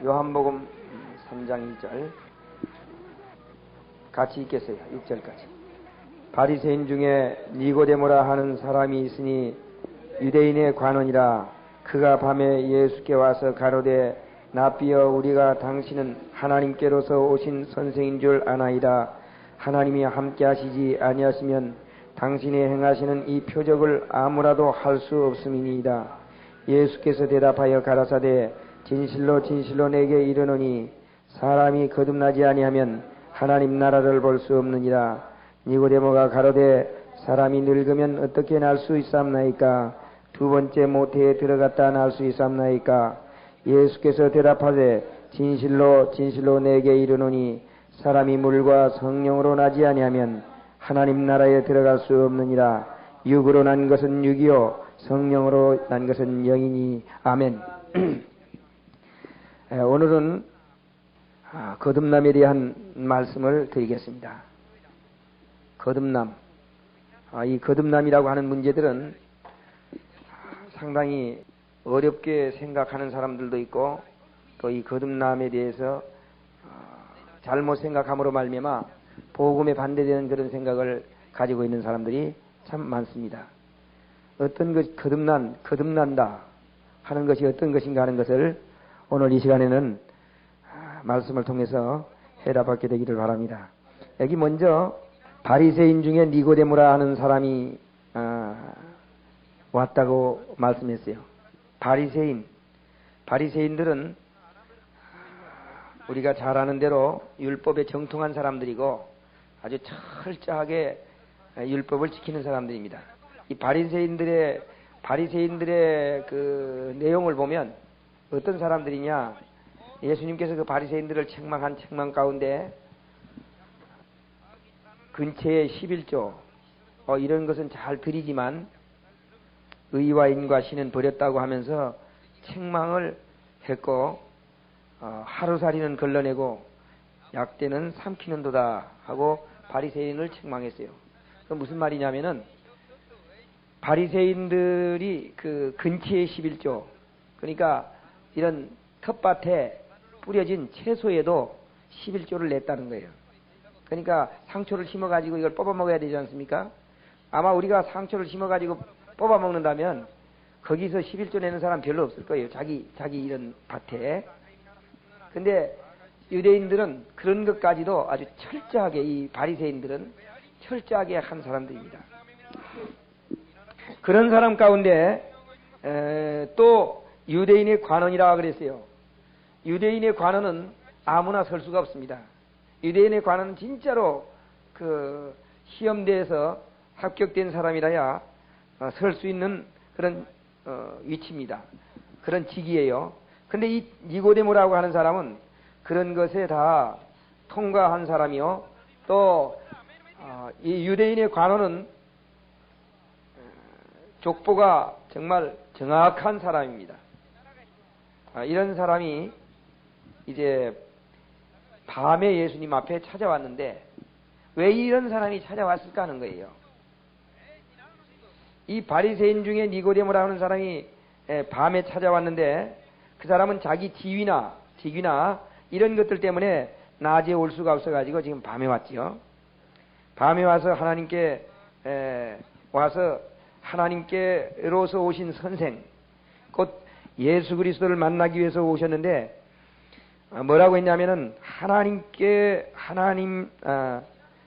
요한복음 3장 1절 같이 읽겠어요. 6절까지. 바리새인 중에 니고데모라 하는 사람이 있으니 유대인의 관원이라. 그가 밤에 예수께 와서 가로되 납비여 우리가 당신은 하나님께로서 오신 선생인 줄 아나이다. 하나님이 함께 하시지 아니하시면 당신이 행하시는 이 표적을 아무라도 할 수 없음이니이다. 예수께서 대답하여 가라사대 진실로 진실로 내게 이르노니 사람이 거듭나지 아니하면 하나님 나라를 볼 수 없느니라. 니고데모가 가로되 사람이 늙으면 어떻게 날 수 있사옵나이까? 두 번째 모태에 들어갔다 날 수 있사옵나이까? 예수께서 대답하되 진실로 진실로 내게 이르노니 사람이 물과 성령으로 나지 아니하면 하나님 나라에 들어갈 수 없느니라. 육으로 난 것은 육이요 성령으로 난 것은 영이니. 아멘. 오늘은 거듭남에 대한 말씀을 드리겠습니다. 거듭남. 이 거듭남이라고 하는 문제들은 상당히 어렵게 생각하는 사람들도 있고, 또 이 거듭남에 대해서 잘못 생각함으로 말미암아 복음에 반대되는 그런 생각을 가지고 있는 사람들이 참 많습니다. 어떤 것이 거듭난다 하는 것이 어떤 것인가 하는 것을 오늘 이 시간에는 말씀을 통해서 해답받게 되기를 바랍니다. 여기 먼저 바리새인 중에 니고데모라 하는 사람이 왔다고 말씀했어요. 바리새인들은 우리가 잘 아는 대로 율법에 정통한 사람들이고 아주 철저하게 율법을 지키는 사람들입니다. 이 바리새인들의 그 내용을 보면 어떤 사람들이냐? 예수님께서 그 바리새인들을 책망한 책망 가운데 근처에 11조 이런 것은 잘 드리지만 의와 인과 신은 버렸다고 하면서 책망을 했고, 하루살이는 걸러내고 약대는 삼키는도다 하고 바리새인을 책망했어요. 그 무슨 말이냐면은 바리새인들이 그 근처에 11조, 그러니까 이런 텃밭에 뿌려진 채소에도 11조를 냈다는 거예요. 그러니까 상초를 심어가지고 이걸 뽑아 먹어야 되지 않습니까? 아마 우리가 상초를 심어가지고 뽑아 먹는다면 거기서 11조 내는 사람 별로 없을 거예요. 자기 이런 밭에. 근데 유대인들은 그런 것까지도 아주 철저하게, 이 바리새인들은 철저하게 한 사람들입니다. 그런 사람 가운데 또 유대인의 관원이라 그랬어요. 유대인의 관원은 아무나 설 수가 없습니다. 유대인의 관원은 진짜로 그 시험대에서 합격된 사람이라야 설 수 있는 그런 위치입니다. 그런 직이에요. 근데 이 니고데모라고 하는 사람은 그런 것에 다 통과한 사람이요. 또 이 유대인의 관원은 족보가 정말 정확한 사람입니다. 이런 사람이 이제 밤에 예수님 앞에 찾아왔는데 왜 이런 사람이 찾아왔을까 하는 거예요. 이 바리새인 중에 니고데모라 하는 사람이 밤에 찾아왔는데 그 사람은 자기 직위나 이런 것들 때문에 낮에 올 수가 없어가지고 지금 밤에 왔지요. 밤에 와서 하나님께로서 오신 선생, 곧 예수 그리스도를 만나기 위해서 오셨는데 뭐라고 했냐면은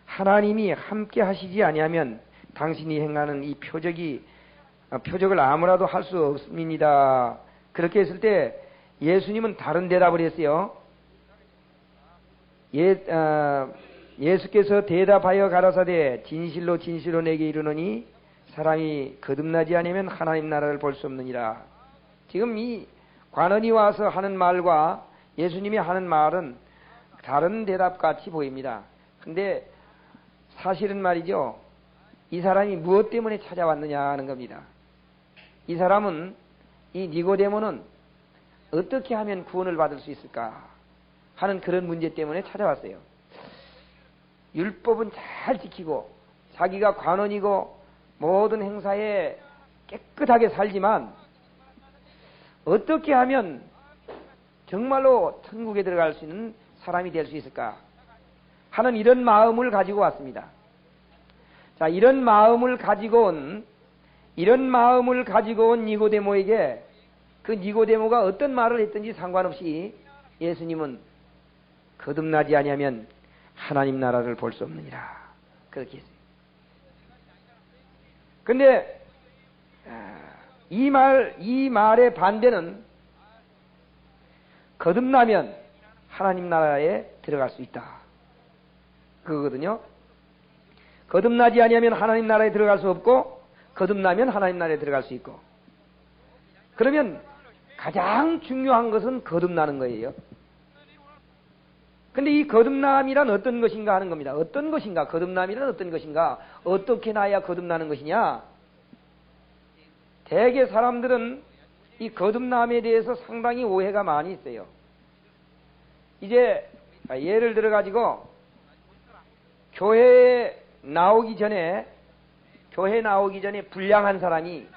하나님이 함께 하시지 아니하면 당신이 행하는 이 표적을 아무라도 할 수 없습니다. 그렇게 했을 때 예수님은 다른 대답을 했어요. 예수께서 대답하여 가라사대 진실로 진실로 내게 이르노니 사람이 거듭나지 않으면 하나님 나라를 볼 수 없느니라. 지금 이 관원이 와서 하는 말과 예수님이 하는 말은 다른 대답같이 보입니다. 근데 사실은 말이죠, 이 사람이 무엇 때문에 찾아왔느냐 하는 겁니다. 이 사람은, 이 니고데모는 어떻게 하면 구원을 받을 수 있을까 하는 그런 문제 때문에 찾아왔어요. 율법은 잘 지키고 자기가 관원이고 모든 행사에 깨끗하게 살지만 어떻게 하면 정말로 천국에 들어갈 수 있는 사람이 될 수 있을까 하는 이런 마음을 가지고 왔습니다. 자, 이런 마음을 가지고 온 니고데모에게 그 니고데모가 어떤 말을 했든지 상관없이 예수님은 거듭나지 아니하면 하나님 나라를 볼 수 없느니라 그렇게 했어요. 근데 이 말의 반대는 거듭나면 하나님 나라에 들어갈 수 있다 그거거든요. 거듭나지 아니하면 하나님 나라에 들어갈 수 없고 거듭나면 하나님 나라에 들어갈 수 있고. 그러면 가장 중요한 것은 거듭나는 거예요. 근데 이 거듭남이란 어떤 것인가 하는 겁니다. 어떤 것인가? 거듭남이란 어떤 것인가? 어떻게 나야 거듭나는 것이냐? 대개 사람들은 이 거듭남에 대해서 상당히 오해가 많이 있어요. 이제 예를 들어 가지고 교회에 나오기 전에 불량한 사람이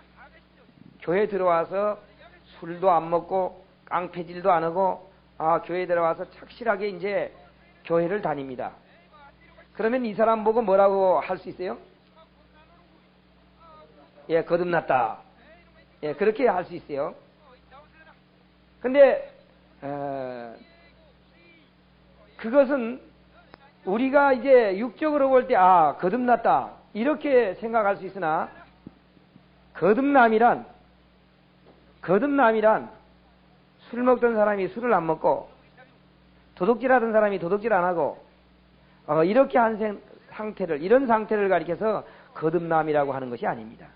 교회 들어와서 술도 안 먹고 깡패질도 안 하고 교회 들어와서 착실하게 이제 교회를 다닙니다. 그러면 이 사람 보고 뭐라고 할 수 있어요? 예, 거듭났다. 예, 그렇게 할 수 있어요. 근데 그것은 우리가 이제 육적으로 볼 때 거듭났다 이렇게 생각할 수 있으나 거듭남이란 술 먹던 사람이 술을 안 먹고 도둑질하던 사람이 도둑질 안 하고 이렇게 한 상태를 이런 상태를 가리켜서 거듭남이라고 하는 것이 아닙니다.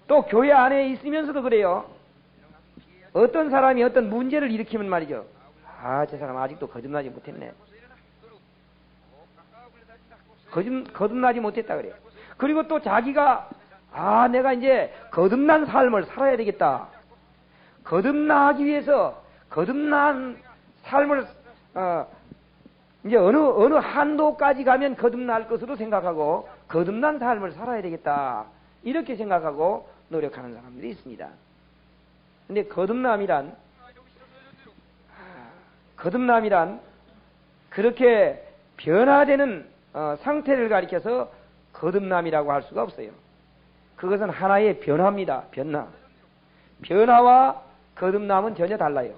또 교회 안에 있으면서도 그래요. 어떤 사람이 어떤 문제를 일으키면 말이죠. 저 사람 아직도 거듭나지 못했네. 거듭나지 못했다 그래요. 그리고 또 자기가 내가 이제 거듭난 삶을 살아야 되겠다. 거듭나기 위해서 거듭난 삶을 이제 어느 한도까지 가면 거듭날 것으로 생각하고 거듭난 삶을 살아야 되겠다. 이렇게 생각하고 노력하는 사람들이 있습니다. 근데 거듭남이란 그렇게 변화되는 상태를 가리켜서 거듭남이라고 할 수가 없어요. 그것은 하나의 변화입니다. 변화와 거듭남은 전혀 달라요.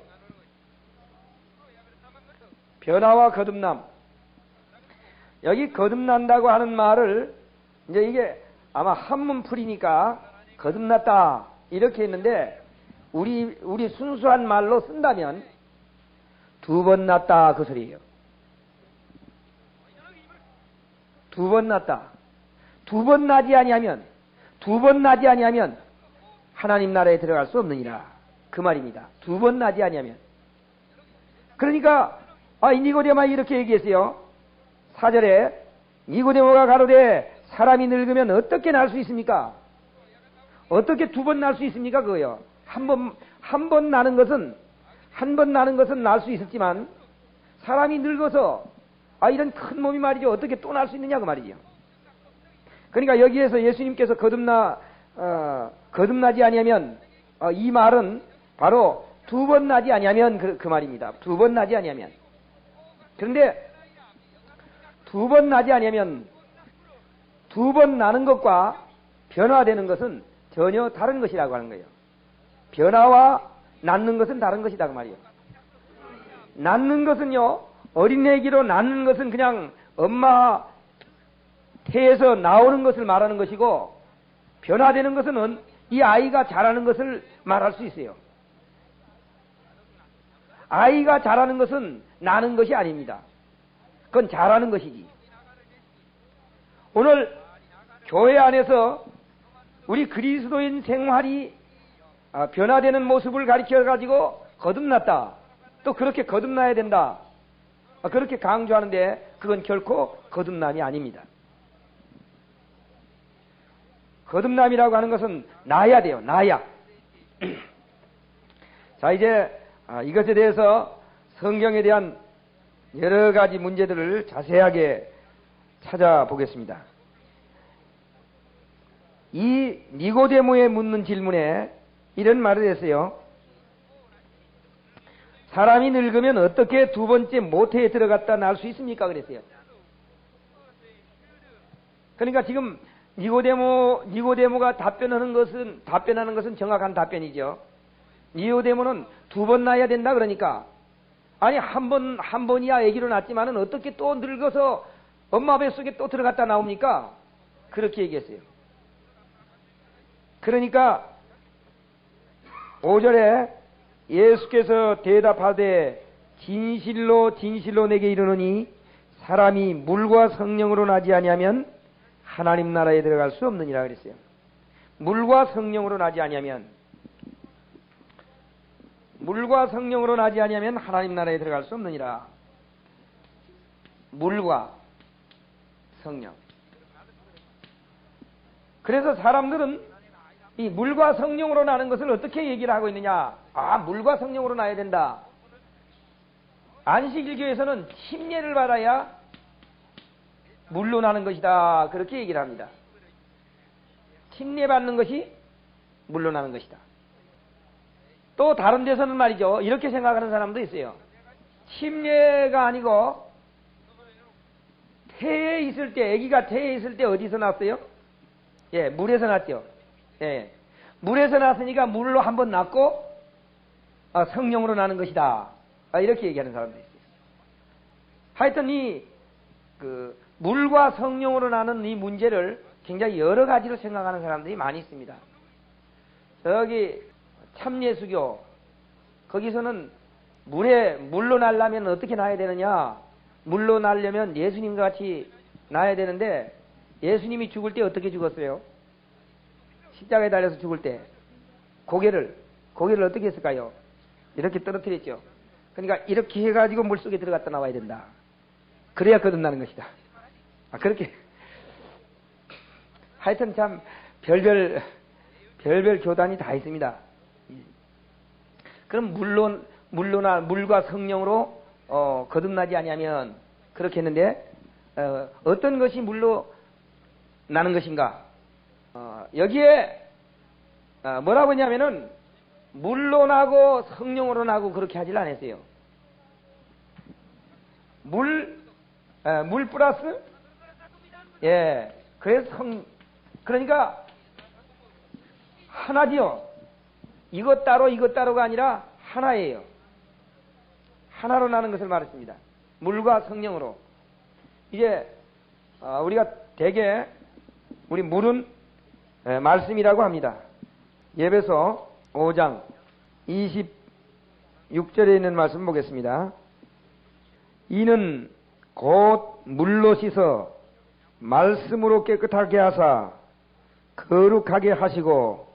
변화와 거듭남. 여기 거듭난다고 하는 말을 이제 이게 아마 한문풀이니까 거듭났다 이렇게 했는데 우리 순수한 말로 쓴다면 두 번 났다 그 소리예요. 두 번 났다. 두 번 나지 아니하면 하나님 나라에 들어갈 수 없느니라 그 말입니다. 두 번 나지 아니하면. 그러니까 이 니고데모가 이렇게 얘기했어요. 4절에 니고데모가 가로되 사람이 늙으면 어떻게 날 수 있습니까? 어떻게 두 번 날 수 있습니까? 그거요. 한 번 나는 것은 날 수 있었지만 사람이 늙어서 이런 큰 몸이 말이죠. 어떻게 또 날 수 있느냐 그 말이죠. 그러니까 여기에서 예수님께서 거듭나지 아니하면 이 말은 바로 두 번 나지 아니하면 그 말입니다. 두 번 나지 아니하면. 그런데 두 번 나지 아니하면 두 번 나는 것과 변화되는 것은 전혀 다른 것이라고 하는 거예요. 변화와 낳는 것은 다른 것이다 그 말이에요. 낳는 것은요, 어린애기로 낳는 것은 그냥 엄마 태에서 나오는 것을 말하는 것이고, 변화되는 것은 이 아이가 자라는 것을 말할 수 있어요. 아이가 자라는 것은 나는 것이 아닙니다. 그건 자라는 것이지. 오늘 교회 안에서 우리 그리스도인 생활이 변화되는 모습을 가리켜가지고 거듭났다. 또 그렇게 거듭나야 된다. 그렇게 강조하는데 그건 결코 거듭남이 아닙니다. 거듭남이라고 하는 것은 나야 돼요. 나야. 자, 이제 이것에 대해서 성경에 대한 여러 가지 문제들을 자세하게 찾아보겠습니다. 이 니고데모에 묻는 질문에 이런 말을 했어요. 사람이 늙으면 어떻게 두 번째 모태에 들어갔다 나올 수 있습니까? 그랬어요. 그러니까 지금 니고데모가 답변하는 것은 정확한 답변이죠. 니고데모는 두 번 낳아야 된다 그러니까, 아니 한 번이야 아기로 낳았지만은 어떻게 또 늙어서 엄마 뱃속에 또 들어갔다 나옵니까? 그렇게 얘기했어요. 그러니까 5절에 예수께서 대답하되 진실로 진실로 내게 이르노니 사람이 물과 성령으로 나지 아니하면 하나님 나라에 들어갈 수 없느니라 그랬어요. 물과 성령으로 나지 아니하면 하나님 나라에 들어갈 수 없느니라. 물과 성령. 그래서 사람들은 이 물과 성령으로 나는 것을 어떻게 얘기를 하고 있느냐? 물과 성령으로 나야 된다. 안식일교에서는 침례를 받아야 물로 나는 것이다. 그렇게 얘기를 합니다. 침례 받는 것이 물로 나는 것이다. 또 다른 데서는 말이죠, 이렇게 생각하는 사람도 있어요. 침례가 아니고 태에 있을 때, 아기가 태에 있을 때 어디서 났어요? 예, 물에서 났죠. 예, 물에서 났으니까 물로 한번 났고 성령으로 나는 것이다. 이렇게 얘기하는 사람도 있어요. 하여튼 물과 성령으로 나는 이 문제를 굉장히 여러 가지로 생각하는 사람들이 많이 있습니다. 저기 참예수교 거기서는 물로 나려면 어떻게 나야 되느냐? 물로 나려면 예수님과 같이 나야 되는데, 예수님이 죽을 때 어떻게 죽었어요? 십자가에 달려서 죽을 때 고개를 어떻게 했을까요? 이렇게 떨어뜨렸죠. 그러니까 이렇게 해가지고 물속에 들어갔다 나와야 된다. 그래야 거듭나는 것이다. 그렇게 하여튼 참 별별 교단이 다 있습니다. 그럼 물과 성령으로 거듭나지 아니하면 그렇게 했는데, 어떤 것이 물로 나는 것인가? 여기에 뭐라고 하냐면은 물로 나고 성령으로 나고 그렇게 하질 않았어요. 물 플러스 그래서 그러니까 하나지요. 이것 따로가 아니라 하나예요. 하나로 나는 것을 말했습니다. 물과 성령으로. 이제 우리가 대개 우리 물은 말씀이라고 합니다. 예배서 5장 26절에 있는 말씀 보겠습니다. 이는 곧 물로 씻어 말씀으로 깨끗하게 하사 거룩하게 하시고,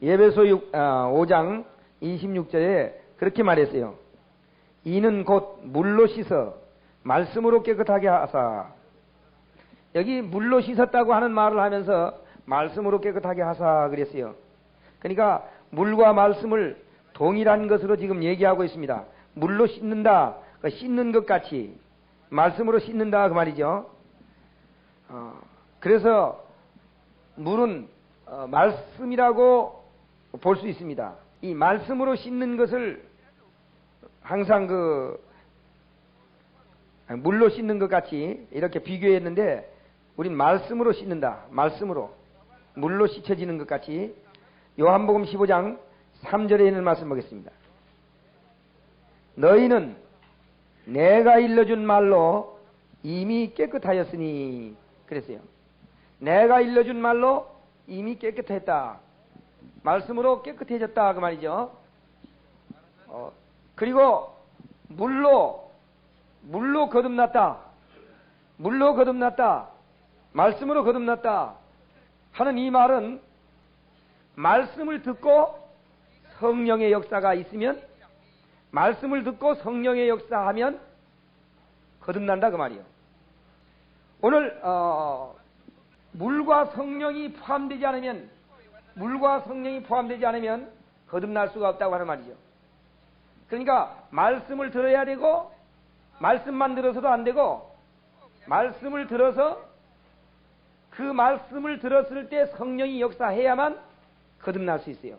예배서 5장 26절에 그렇게 말했어요. 이는 곧 물로 씻어 말씀으로 깨끗하게 하사. 여기 물로 씻었다고 하는 말을 하면서 말씀으로 깨끗하게 하사 그랬어요. 그러니까 물과 말씀을 동일한 것으로 지금 얘기하고 있습니다. 물로 씻는다, 씻는 것 같이 말씀으로 씻는다 그 말이죠. 그래서 물은 말씀이라고 볼 수 있습니다. 이 말씀으로 씻는 것을 항상 물로 씻는 것 같이 이렇게 비교했는데, 우린 말씀으로 씻는다. 말씀으로 물로 씻혀지는 것 같이. 요한복음 15장 3절에 있는 말씀 보겠습니다. 너희는 내가 일러준 말로 이미 깨끗하였으니 그랬어요. 내가 일러준 말로 이미 깨끗했다. 말씀으로 깨끗해졌다 그 말이죠. 그리고 물로 거듭났다. 물로 거듭났다. 말씀으로 거듭났다 하는 이 말은, 말씀을 듣고 성령의 역사가 있으면, 말씀을 듣고 성령의 역사하면 거듭난다 그 말이에요. 오늘 물과 성령이 포함되지 않으면 거듭날 수가 없다고 하는 말이죠. 그러니까 말씀을 들어야 되고, 말씀만 들어서도 안 되고, 말씀을 들어서 그 말씀을 들었을 때 성령이 역사해야만 거듭날 수 있어요.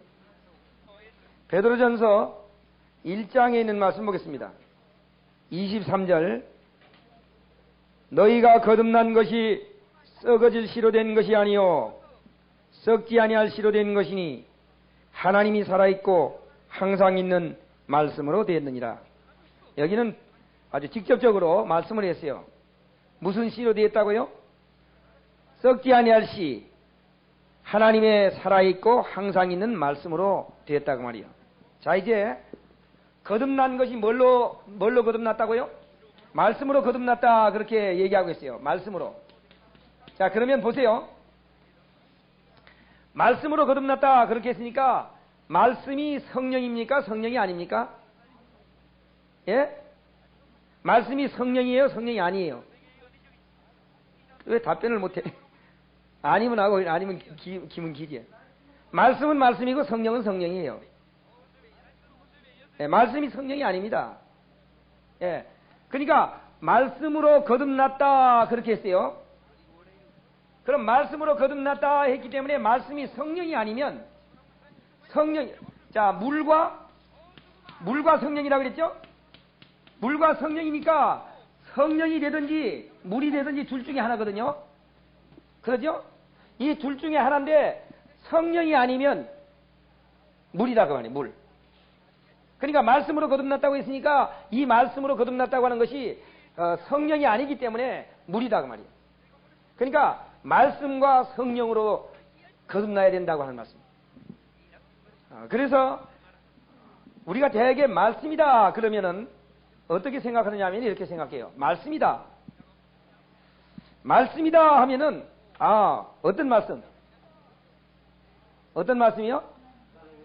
베드로전서 1장에 있는 말씀 보겠습니다. 23절. 너희가 거듭난 것이 썩어질 씨로 된 것이 아니요 썩지 아니할 씨로 된 것이니 하나님이 살아있고 항상 있는 말씀으로 되었느니라. 여기는 아주 직접적으로 말씀을 했어요. 무슨 씨로 되었다고요? 썩지 아니할 씨, 하나님의 살아있고 항상 있는 말씀으로 되었다고 말이요. 자, 이제 거듭난 것이 뭘로 거듭났다고요? 말씀으로 거듭났다, 그렇게 얘기하고 있어요. 말씀으로. 자, 그러면 보세요. 말씀으로 거듭났다 그렇게 했으니까 말씀이 성령입니까? 성령이 아닙니까? 예? 말씀이 성령이에요? 성령이 아니에요? 왜 답변을 못해? 아니면 하고 아니면 기면 기지. 말씀은 말씀이고 성령은 성령이에요. 예, 말씀이 성령이 아닙니다. 예, 그러니까 말씀으로 거듭났다 그렇게 했어요. 그럼 말씀으로 거듭났다 했기 때문에 말씀이 성령이 아니면 자, 물과 성령이라고 그랬죠? 물과 성령이니까 성령이 되든지 물이 되든지 둘 중에 하나거든요. 그러죠? 이 둘 중에 하나인데 성령이 아니면 물이라고 하네, 물. 그러니까 말씀으로 거듭났다고 했으니까 이 말씀으로 거듭났다고 하는 것이 성령이 아니기 때문에 물이다 그 말이에요. 그러니까 말씀과 성령으로 거듭나야 된다고 하는 말씀. 그래서 우리가 대개 말씀이다 그러면은 어떻게 생각하느냐 하면 이렇게 생각해요. 말씀이다 하면은 어떤 말씀? 어떤 말씀이요?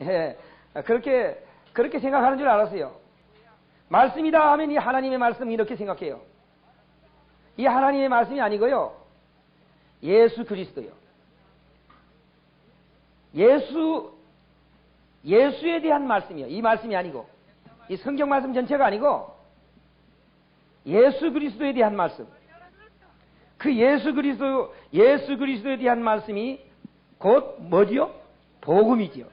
예, 그렇게 생각하는 줄 알았어요. 말씀이다 하면 이 하나님의 말씀 이렇게 생각해요. 이 하나님의 말씀이 아니고요. 예수 그리스도요. 예수에 대한 말씀이요. 이 말씀이 아니고 이 성경 말씀 전체가 아니고 예수 그리스도에 대한 말씀. 그 예수 그리스도에 대한 말씀이 곧 뭐지요? 복음이지요.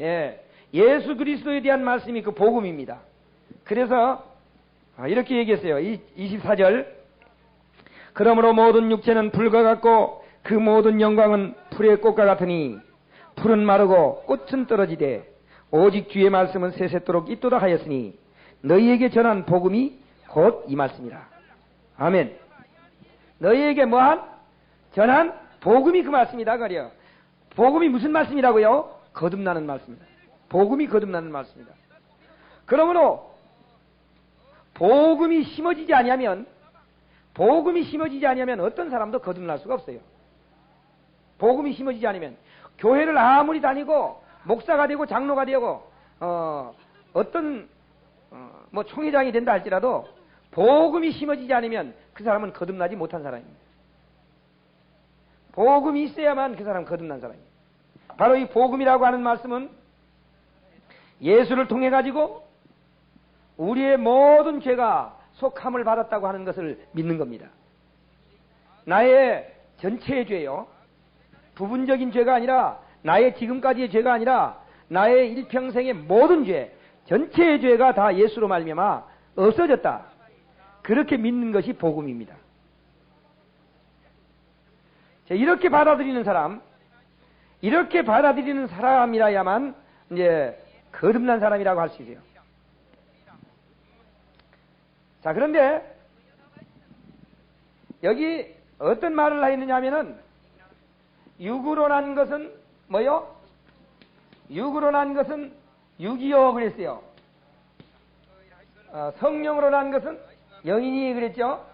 예. 예수 그리스도에 대한 말씀이 그 복음입니다. 그래서 이렇게 얘기했어요. 24절. 그러므로 모든 육체는 풀과 같고 그 모든 영광은 풀의 꽃과 같으니 풀은 마르고 꽃은 떨어지되 오직 주의 말씀은 세세토록 있도다 하였으니 너희에게 전한 복음이 곧 이 말씀이라. 아멘. 너희에게 전한 복음이 그 말씀이다 그래요. 복음이 무슨 말씀이라고요? 거듭나는 말씀이다. 복음이 거듭나는 말씀이다. 그러므로 복음이 심어지지 아니하면 어떤 사람도 거듭날 수가 없어요. 복음이 심어지지 않으면 교회를 아무리 다니고 목사가 되고 장로가 되고 어떤 총회장이 된다 할지라도 복음이 심어지지 않으면 그 사람은 거듭나지 못한 사람입니다. 복음이 있어야만 그 사람은 거듭난 사람입니다. 바로 이 복음이라고 하는 말씀은 예수를 통해 가지고 우리의 모든 죄가 속함을 받았다고 하는 것을 믿는 겁니다. 나의 전체의 죄요. 부분적인 죄가 아니라 나의 지금까지의 죄가 아니라 나의 일평생의 모든 죄, 전체의 죄가 다 예수로 말미암아 없어졌다. 그렇게 믿는 것이 복음입니다. 이렇게 받아들이는 사람이라야만 이제 거듭난 사람이라고 할 수 있어요. 자, 그런데 여기 어떤 말을 했느냐 하면은 육으로 난 것은 뭐요? 육으로 난 것은 육이요 그랬어요. 성령으로 난 것은 영이니 그랬죠.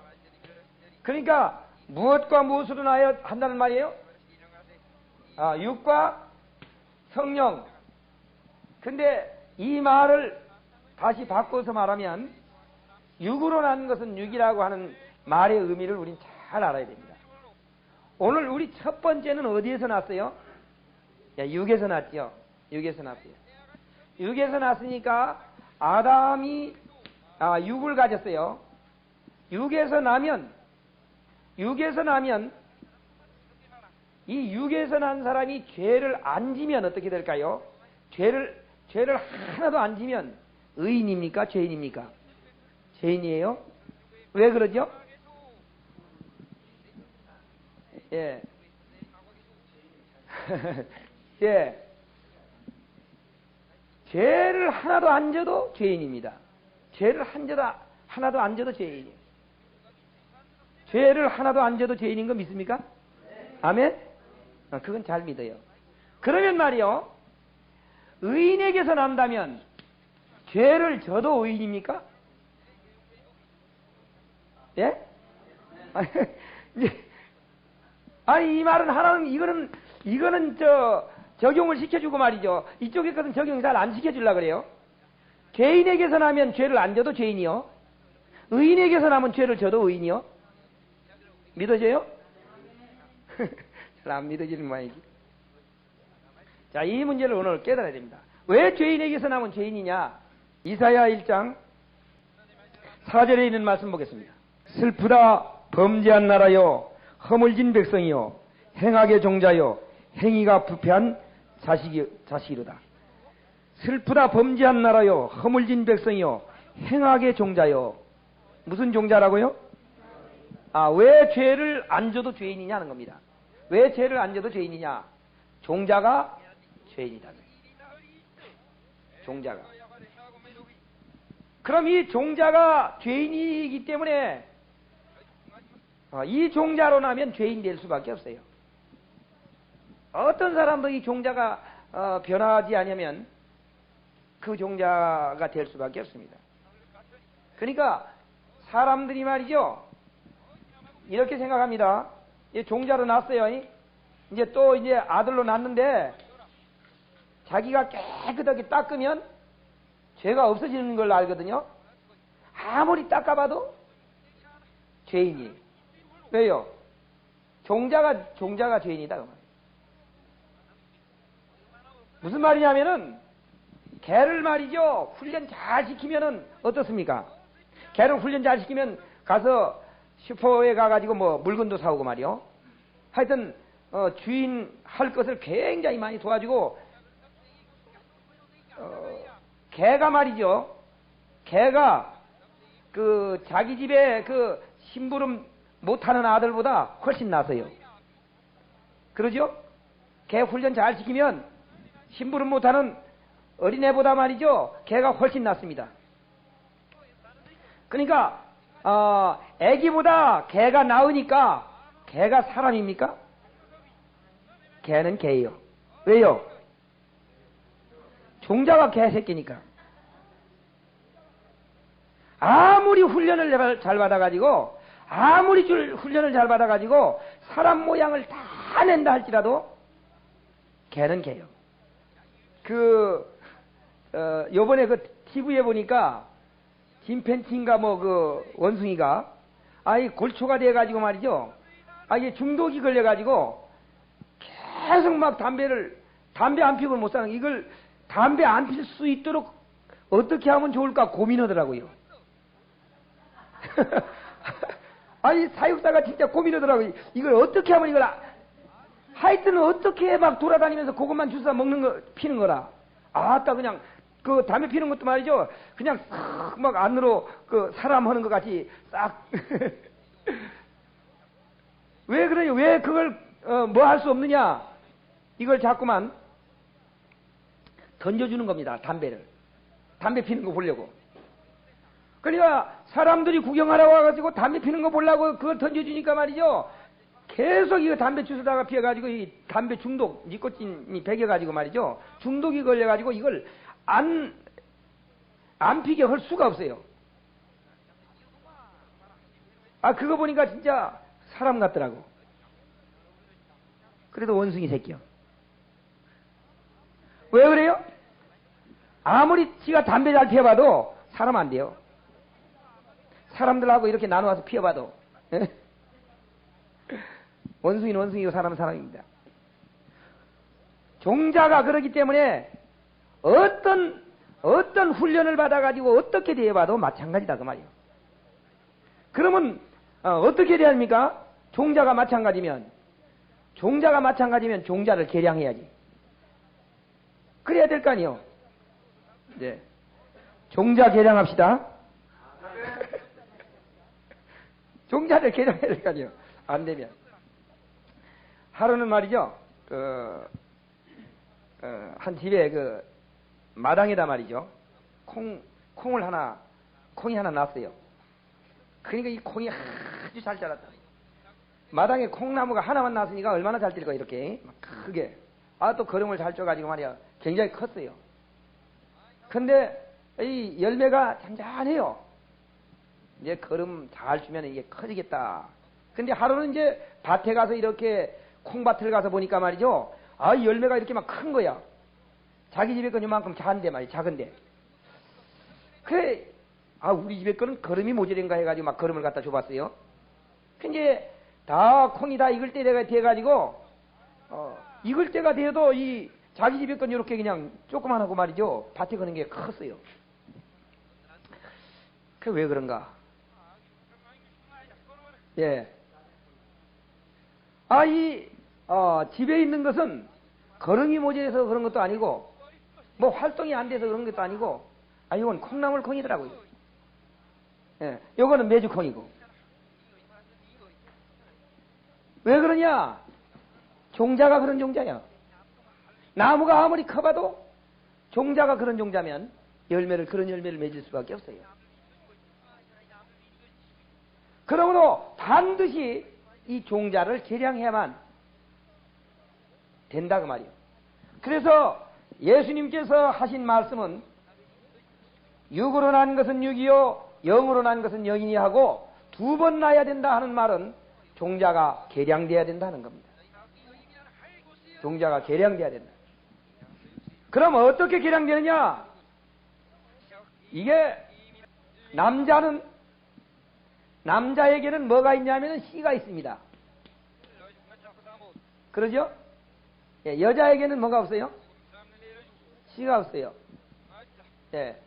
그러니까 무엇과 무엇으로 나야 한다는 말이에요? 육과 성령. 근데 이 말을 다시 바꿔서 말하면 육으로 난 것은 육이라고 하는 말의 의미를 우린 잘 알아야 됩니다. 오늘 우리 첫 번째는 어디에서 났어요? 육에서 났죠. 육에서 났어요. 육에서 났으니까 아담이 육을 가졌어요. 육에서 나면 이 육에서 난 사람이 죄를 안 지면 어떻게 될까요? 죄를 하나도 안 지면 의인입니까? 죄인입니까? 죄인이에요? 왜 그러죠? 예. 예. 죄를 하나도 안 져도 죄인입니다. 죄를 하나도 안 져도 죄인이에요. 죄를 하나도 안 져도 죄인인 거 믿습니까? 아멘? 그건 잘 믿어요. 그러면 말이요, 의인에게서 난다면 죄를 져도 의인입니까? 예? 아니, 이 말은 하나는, 이거는 적용을 시켜주고 말이죠. 이쪽에 것은 적용 잘 안 시켜주려고 그래요. 죄인에게서 나면 죄를 안 져도 죄인이요. 의인에게서 나면 죄를 져도 의인이요. 믿어져요? 잘 안 믿어지는 모양이지. 자, 이 문제를 오늘 깨달아야 됩니다. 왜 죄인에게서 나면 죄인이냐? 이사야 1장 4절에 있는 말씀 보겠습니다. 슬프다 범죄한 나라요, 허물진 백성이요, 행악의 종자요, 행위가 부패한 자식이로다. 슬프다 범죄한 나라요, 허물진 백성이요, 행악의 종자요. 무슨 종자라고요? 왜 죄를 안 져도 죄인이냐는 겁니다. 왜 죄를 안 져도 죄인이냐? 종자가 죄인이다. 종자가. 그럼 이 종자가 죄인이기 때문에 이 종자로 나면 죄인 될 수밖에 없어요. 어떤 사람도 이 종자가 변하지 않으면 그 종자가 될 수밖에 없습니다. 그러니까 사람들이 말이죠, 이렇게 생각합니다. 종자로 났어요. 이제 또 아들로 났는데 자기가 깨끗하게 닦으면 죄가 없어지는 걸 알거든요. 아무리 닦아봐도 죄인이. 왜요? 종자가 죄인이다. 그 말이에요. 무슨 말이냐면은 개를 말이죠, 훈련 잘 시키면은 어떻습니까? 개를 훈련 잘 시키면 가서 슈퍼에 가가지고 뭐 물건도 사오고 말이요. 하여튼 주인 할 것을 굉장히 많이 도와주고, 개가 말이죠, 개가 그 자기 집에 그 심부름 못하는 아들보다 훨씬 나서요. 그러죠? 개 훈련 잘 시키면 심부름 못하는 어린애보다 말이죠, 개가 훨씬 낫습니다. 그러니까 애기보다 개가 나으니까 개가 사람입니까? 개는 개예요. 왜요? 종자가 개새끼니까. 아무리 훈련을 잘 받아가지고, 훈련을 잘 받아가지고 사람 모양을 다 낸다 할지라도 개는 개요. 요번에 그 TV에 보니까 김팬치인가 뭐 그 원숭이가 골초가 돼가지고 말이죠, 이게 중독이 걸려가지고 계속 막 담배 안 피우고 못 사는, 이걸 담배 안 필 수 있도록 어떻게 하면 좋을까 고민하더라고요. 사육사가 진짜 고민하더라고요. 이걸 어떻게 하면 하여튼 어떻게 막 돌아다니면서 그것만 주워 피는 거라. 그냥 그 담배 피는 것도 말이죠, 그냥 막 안으로 그 사람 하는 것 같이 싹. 왜 그래요? 왜 그걸 뭐 할 수 없느냐? 이걸 자꾸만 던져주는 겁니다. 담배 피는 거 보려고. 그러니까 사람들이 구경하러 와가지고 담배 피는 거 보려고 그걸 던져주니까 말이죠, 계속 이거 담배 주스다가 피어가지고 이 담배 중독, 니코틴이 배겨가지고 말이죠, 중독이 걸려가지고 이걸 안 피게 할 수가 없어요. 그거 보니까 진짜 사람 같더라고. 그래도 원숭이 새끼요. 왜 그래요? 아무리 지가 담배 잘 피워봐도 사람 안 돼요. 사람들하고 이렇게 나눠와서 피워봐도. 원숭이는 원숭이고 사람은 사람입니다. 종자가 그러기 때문에 어떤 훈련을 받아가지고 어떻게 대해봐도 마찬가지다 그 말이에요. 그러면 어떻게 돼야 합니까? 종자가 마찬가지면 종자가 마찬가지면 종자를 개량해야지. 그래야 될 거 아니요. 네. 종자 개량합시다. 종자를 개량해야 될 거 아니요. 안 되면. 하루는 말이죠, 한 집에 마당에다 말이죠, 콩이 하나 났어요. 그러니까 이 콩이 아주 잘 자랐다. 마당에 콩나무가 하나만 났으니까 얼마나 잘 뛸까, 이렇게. 크게. 또 거름을 잘 쪄가지고 말이야. 굉장히 컸어요. 근데 이 열매가 잔잔해요. 이제 거름 잘 주면 이게 커지겠다. 근데 하루는 이제 밭에 가서 이렇게 콩밭을 가서 보니까 말이죠. 열매가 이렇게 막 큰 거야. 자기 집에 건 요만큼 작은데 말이야. 작은데. 그래, 우리 집에 거는 거름이 모자란가 해가지고 막 거름을 갖다 줘봤어요. 근데 다 콩이 다 익을 때가 돼가지고, 익을 때가 돼도 이 자기 집에 건 이렇게 그냥 조그만하고 말이죠. 밭에 거는 게 컸어요. 그 왜 그런가? 예. 집에 있는 것은 거름이 모자라서 그런 것도 아니고, 뭐 활동이 안 돼서 그런 것도 아니고, 이건 콩나물 콩이더라고요. 예. 요거는 메주 콩이고. 왜 그러냐? 종자가 그런 종자야. 나무가 아무리 커봐도 종자가 그런 종자면 그런 열매를 맺을 수밖에 없어요. 그러므로 반드시 이 종자를 개량해야만 된다 그 말이에요. 그래서 예수님께서 하신 말씀은 육으로 난 것은 육이요 영으로 난 것은 영이니 하고 2번 나야 된다 하는 말은 종자가 개량돼야 된다는 겁니다. 종자가 개량돼야 된다. 그럼 어떻게 개량되느냐? 이게 남자에게는 뭐가 있냐면 씨가 있습니다. 그러죠? 예, 여자에게는 뭐가 없어요? 씨가 없어요. 예.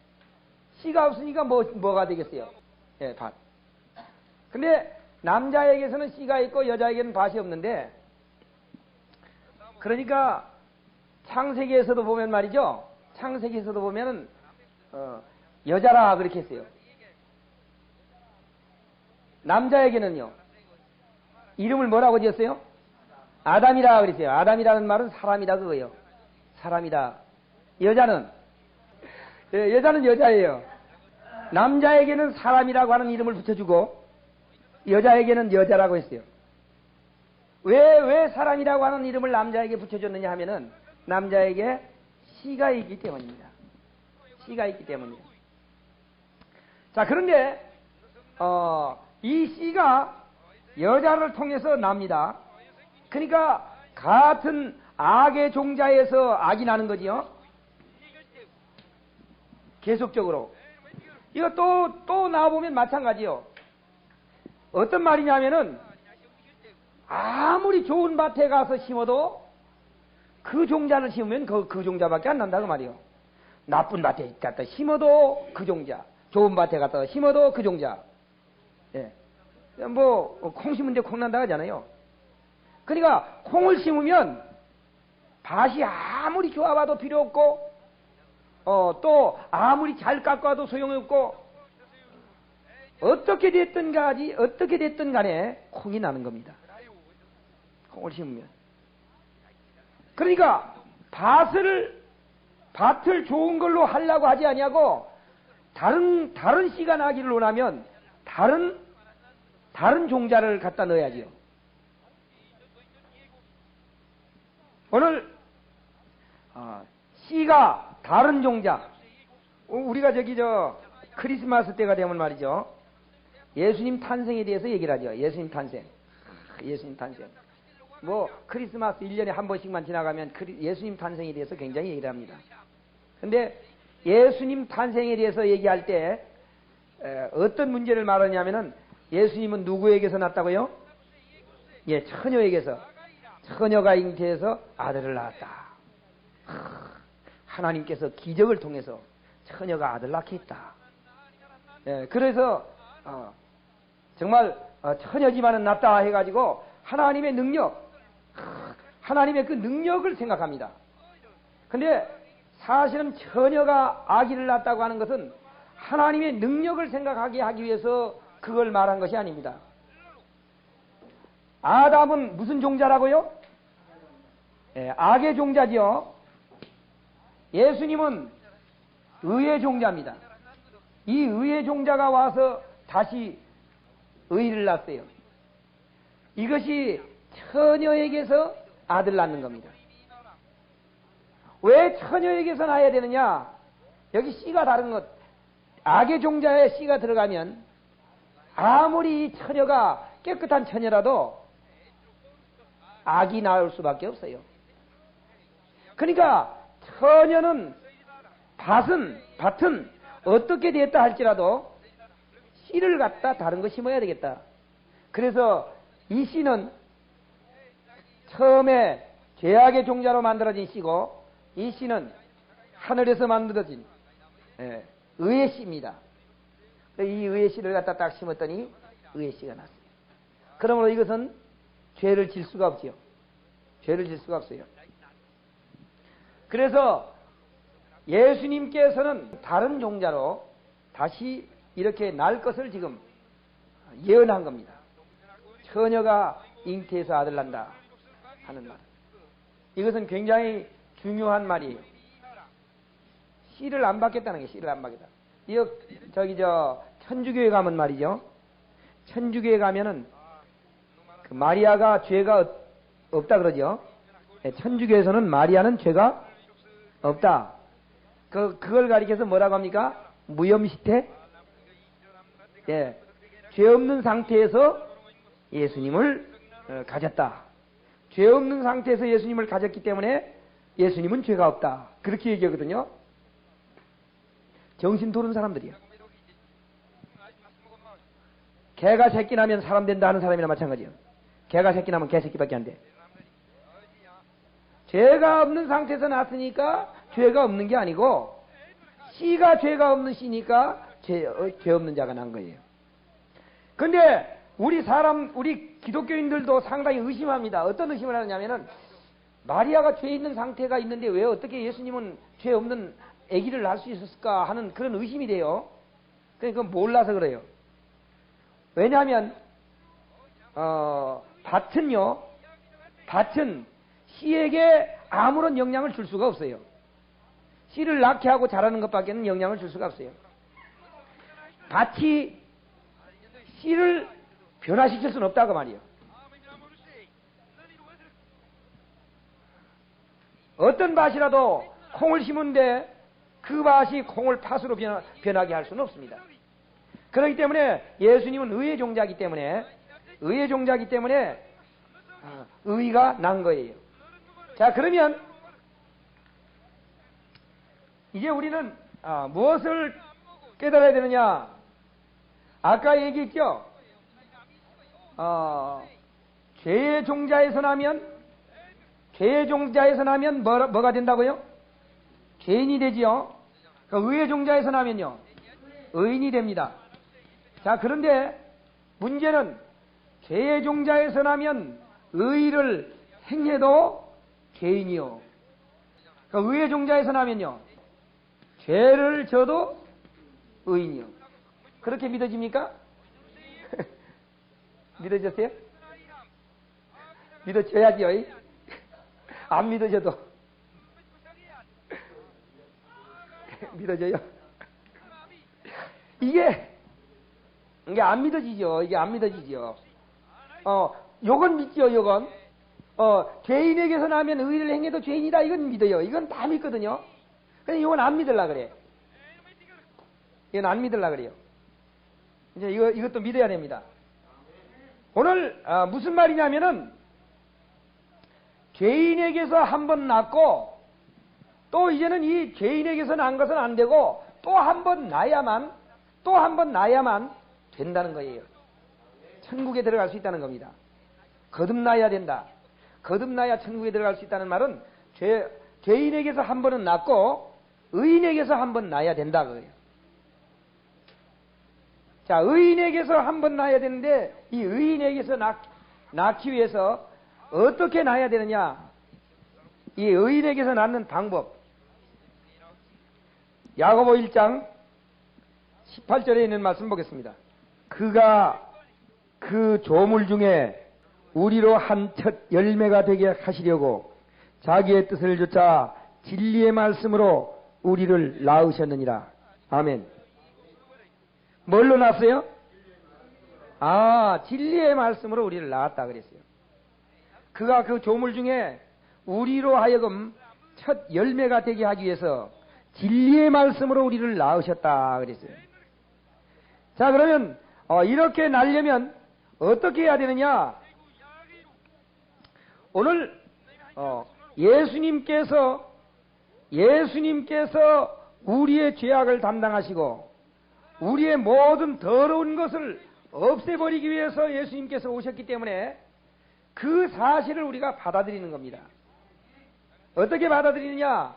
씨가 없으니까 뭐가 되겠어요? 예, 밭. 근데 남자에게서는 씨가 있고 여자에게는 밭이 없는데, 그러니까 창세기에서도 보면 말이죠. 창세기에서도 보면은 여자라 그렇게 했어요. 남자에게는요. 이름을 뭐라고 지었어요? 아담이라 그랬어요. 아담이라는 말은 사람이다 그거예요. 사람이다. 여자는 여자예요. 남자에게는 사람이라고 하는 이름을 붙여주고 여자에게는 여자라고 했어요. 왜 사람이라고 하는 이름을 남자에게 붙여줬느냐 하면은 남자에게 씨가 있기 때문입니다. 씨가 있기 때문이에요. 자, 그런데 이 씨가 여자를 통해서 납니다. 그러니까 같은 악의 종자에서 악이 나는 거지요. 계속적으로. 이거 또 나와보면 마찬가지요. 어떤 말이냐면은 아무리 좋은 밭에 가서 심어도 그 종자를 심으면 그 종자밖에 안 난다 그 말이요. 나쁜 밭에 갖다 심어도 그 종자, 좋은 밭에 갖다 심어도 그 종자. 예. 콩 심은데 콩 난다 하잖아요. 그러니까 콩을 심으면 밭이 아무리 좋아봐도 필요 없고, 또 아무리 잘 깎아도 소용없고, 어떻게 됐든 간에 콩이 나는 겁니다. 콩을 심으면. 그러니까 밭을 좋은 걸로 하려고 하지 아니하고 다른 씨가 나기를 원하면 다른 종자를 갖다 넣어야지요. 오늘 씨가 다른 종자. 우리가 크리스마스 때가 되면 말이죠. 예수님 탄생에 대해서 얘기를 하죠. 예수님 탄생. 크리스마스 1년에 한 번씩만 지나가면 예수님 탄생에 대해서 굉장히 얘기를 합니다. 근데 예수님 탄생에 대해서 얘기할 때 어떤 문제를 말하냐면은 예수님은 누구에게서 났다고요? 예, 처녀가 잉태해서 아들을 낳았다. 하나님께서 기적을 통해서 처녀가 아들 낳게 했다. 예, 그래서 정말 처녀지만은 낳다 해가지고 하나님의 능력, 하나님의 그 능력을 생각합니다. 근데 사실은 처녀가 아기를 낳았다고 하는 것은 하나님의 능력을 생각하게 하기 위해서 그걸 말한 것이 아닙니다. 아담은 무슨 종자라고요? 악의 종자지요. 예수님은 의의 종자입니다. 이 의의 종자가 와서 다시 의를 낳았어요. 이것이 처녀에게서 아들 낳는 겁니다. 왜 처녀에게서 낳아야 되느냐? 여기 씨가 다른 것, 악의 종자에 씨가 들어가면 아무리 이 처녀가 깨끗한 처녀라도 악이 나올 수밖에 없어요. 그러니까 처녀는 밭은 어떻게 됐다 할지라도 씨를 갖다 다른 거 심어야 되겠다. 그래서 이 씨는 처음에 죄악의 종자로 만들어진 씨고, 이 씨는 하늘에서 만들어진 의의 씨입니다. 이 의의 씨를 갖다 딱 심었더니 의의 씨가 났어요. 그러므로 이것은 죄를 질 수가 없지요. 죄를 질 수가 없어요. 그래서 예수님께서는 다른 종자로 다시 이렇게 날 것을 지금 예언한 겁니다. 처녀가 잉태해서 아들 난다 하는 말. 이것은 굉장히 중요한 말이에요. 씨를 안 받겠다는 게 씨를 안 받겠다. 이거 천주교에 가면 말이죠. 천주교에 가면은 그 마리아가 죄가 없다 그러죠. 천주교에서는 마리아는 죄가 없다. 그걸 가리켜서 뭐라고 합니까? 무염시태? 죄 없는 상태에서 예수님을 가졌다. 죄 없는 상태에서 예수님을 가졌기 때문에 예수님은 죄가 없다. 그렇게 얘기하거든요. 정신 도른 사람들이야. 개가 새끼 나면 사람 된다 하는 사람이나 마찬가지야. 개가 새끼 나면 개새끼밖에 안 돼. 죄가 없는 상태에서 났으니까 죄가 없는 게 아니고, 씨가 죄가 없는 씨니까 죄 없는 자가 난 거예요. 근데 우리 기독교인들도 상당히 의심합니다. 어떤 의심을 하느냐면은, 마리아가 죄 있는 상태가 있는데 왜 어떻게 예수님은 죄 없는 아기를 낳을 수 있었을까 하는 그런 의심이 돼요. 그러니까 몰라서 그래요. 왜냐하면 밭은 씨에게 아무런 영향을 줄 수가 없어요. 씨를 낳게 하고 자라는 것밖에는 영향을 줄 수가 없어요. 밭이 씨를 변화시킬 수는 없다고 말이에요. 어떤 밭이라도 콩을 심은데 그 밭이 콩을 팥으로 변하게 할 수는 없습니다. 그렇기 때문에 예수님은 의의 종자이기 때문에 의가 난 거예요. 자, 그러면 이제 우리는 무엇을 깨달아야 되느냐? 아까 얘기했죠. 죄의 종자에서 나면 뭐가 된다고요? 죄인이 되지요. 의의 종자에서 나면요, 의인이 됩니다. 자, 그런데 문제는 죄의 종자에서 나면 의를 행해도 죄인이요. 의의 종자에서 나면요, 죄를 져도 의인이요. 그렇게 믿어집니까? 믿어졌어요? 믿어져야지요. 안 믿어져도 믿어져요? 이게 안 믿어지죠. 이게 안 믿어지죠. 요건 믿죠. 요건 죄인에게서 나면 의를 행해도 죄인이다. 이건 믿어요. 이건 다 믿거든요. 근데 이건 안 믿으려 그래. 이건 안 믿으려 그래요. 이제 이것도 믿어야 됩니다. 오늘 무슨 말이냐면은, 죄인에게서 한 번 낳고 또 이제는 이 죄인에게서 난 것은 안 되고 또 한 번 낳아야만 된다는 거예요. 천국에 들어갈 수 있다는 겁니다. 거듭나야 된다. 거듭나야 천국에 들어갈 수 있다는 말은 죄인에게서 한 번은 낳고 의인에게서 한 번 낳아야 된다 그거예요. 자, 의인에게서 한 번 낳아야 되는데, 이 의인에게서 낳기 위해서 어떻게 낳아야 되느냐? 이 의인에게서 낳는 방법. 야고보 1장 18절에 있는 말씀 보겠습니다. 그가 그 조물 중에 우리로 한 첫 열매가 되게 하시려고 자기의 뜻을 좇아 진리의 말씀으로 우리를 낳으셨느니라. 아멘. 뭘로 낳았어요? 진리의 말씀으로 우리를 낳았다 그랬어요. 그가 그 조물 중에 우리로 하여금 첫 열매가 되게 하기 위해서 진리의 말씀으로 우리를 낳으셨다 그랬어요. 자, 그러면 이렇게 낳으려면 어떻게 해야 되느냐? 오늘 예수님께서 우리의 죄악을 담당하시고 우리의 모든 더러운 것을 없애버리기 위해서 예수님께서 오셨기 때문에 그 사실을 우리가 받아들이는 겁니다. 어떻게 받아들이느냐?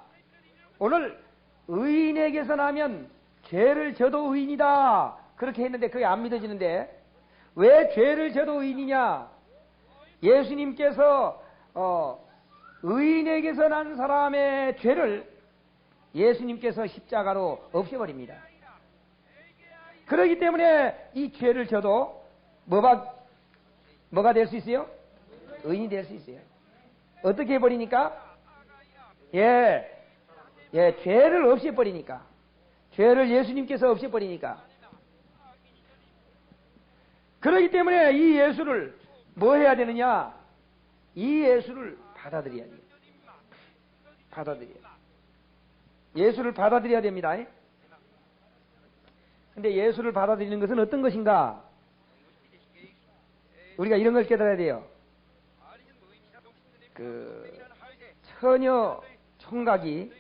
오늘 의인에게서 나면 죄를 져도 의인이다 그렇게 했는데 그게 안 믿어지는데, 왜 죄를 져도 의인이냐? 예수님께서 의인에게서 난 사람의 죄를 예수님께서 십자가로 없애버립니다. 그렇기 때문에 이 죄를 져도 뭐가 될 수 있어요? 의인이 될 수 있어요. 어떻게 해버리니까? 죄를 없애버리니까. 죄를 예수님께서 없애버리니까. 그렇기 때문에 이 예수를 뭐 해야 되느냐? 이 예수를 받아들여야 돼요. 예수를 받아들여야 됩니다. 근데 예수를 받아들이는 것은 어떤 것인가? 우리가 이런 걸 깨달아야 돼요. 처녀 총각이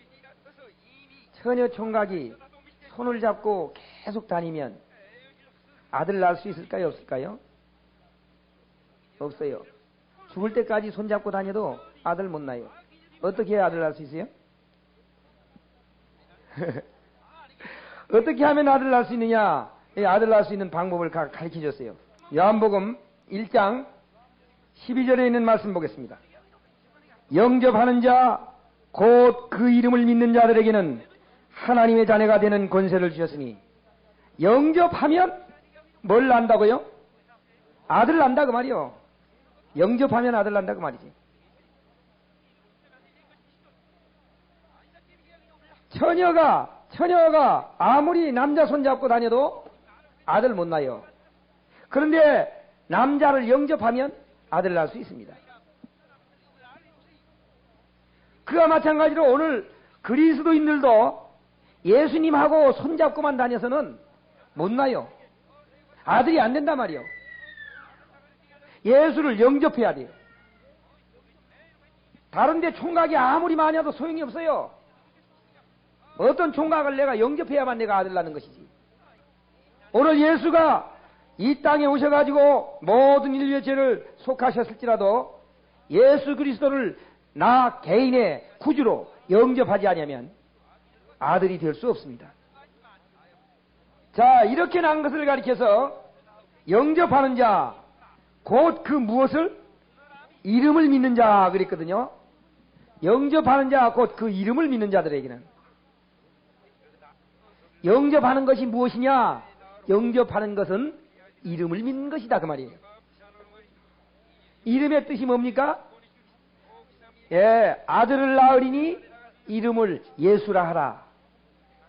손을 잡고 계속 다니면 아들 낳을 수 있을까요? 없을까요? 없어요. 죽을 때까지 손잡고 다녀도 아들 못 낳아요. 어떻게 해야 아들 낳을 수 있어요? 어떻게 하면 아들 낳을 수 있느냐? 아들 낳을 수 있는 방법을 가르쳐 줬어요. 요한복음 1장 12절에 있는 말씀 보겠습니다. 영접하는 자 곧 그 이름을 믿는 자들에게는 하나님의 자녀가 되는 권세를 주셨으니, 영접하면 뭘 낳는다고요? 아들 낳는다 그 말이요. 영접하면 아들 낳는다 그 말이지. 처녀가 아무리 남자 손잡고 다녀도 아들 못 낳아요. 그런데 남자를 영접하면 아들 낳을 수 있습니다. 그와 마찬가지로 오늘 그리스도인들도 예수님하고 손잡고만 다녀서는 못 낳아요. 아들이 안 된단 말이요. 예수를 영접해야 돼요. 다른데 총각이 아무리 많아도 소용이 없어요. 어떤 총각을 내가 영접해야만 내가 아들 낳는 것이지. 오늘 예수가 이 땅에 오셔가지고 모든 인류의 죄를 속하셨을지라도 예수 그리스도를 나 개인의 구주로 영접하지 않으면 아들이 될 수 없습니다. 자, 이렇게 난 것을 가리켜서 영접하는 자, 곧 그 무엇을? 이름을 믿는 자 그랬거든요. 영접하는 자, 곧 그 이름을 믿는 자들에게는. 영접하는 것이 무엇이냐? 영접하는 것은 이름을 믿는 것이다 그 말이에요. 이름의 뜻이 뭡니까? 아들을 낳으리니 이름을 예수라 하라.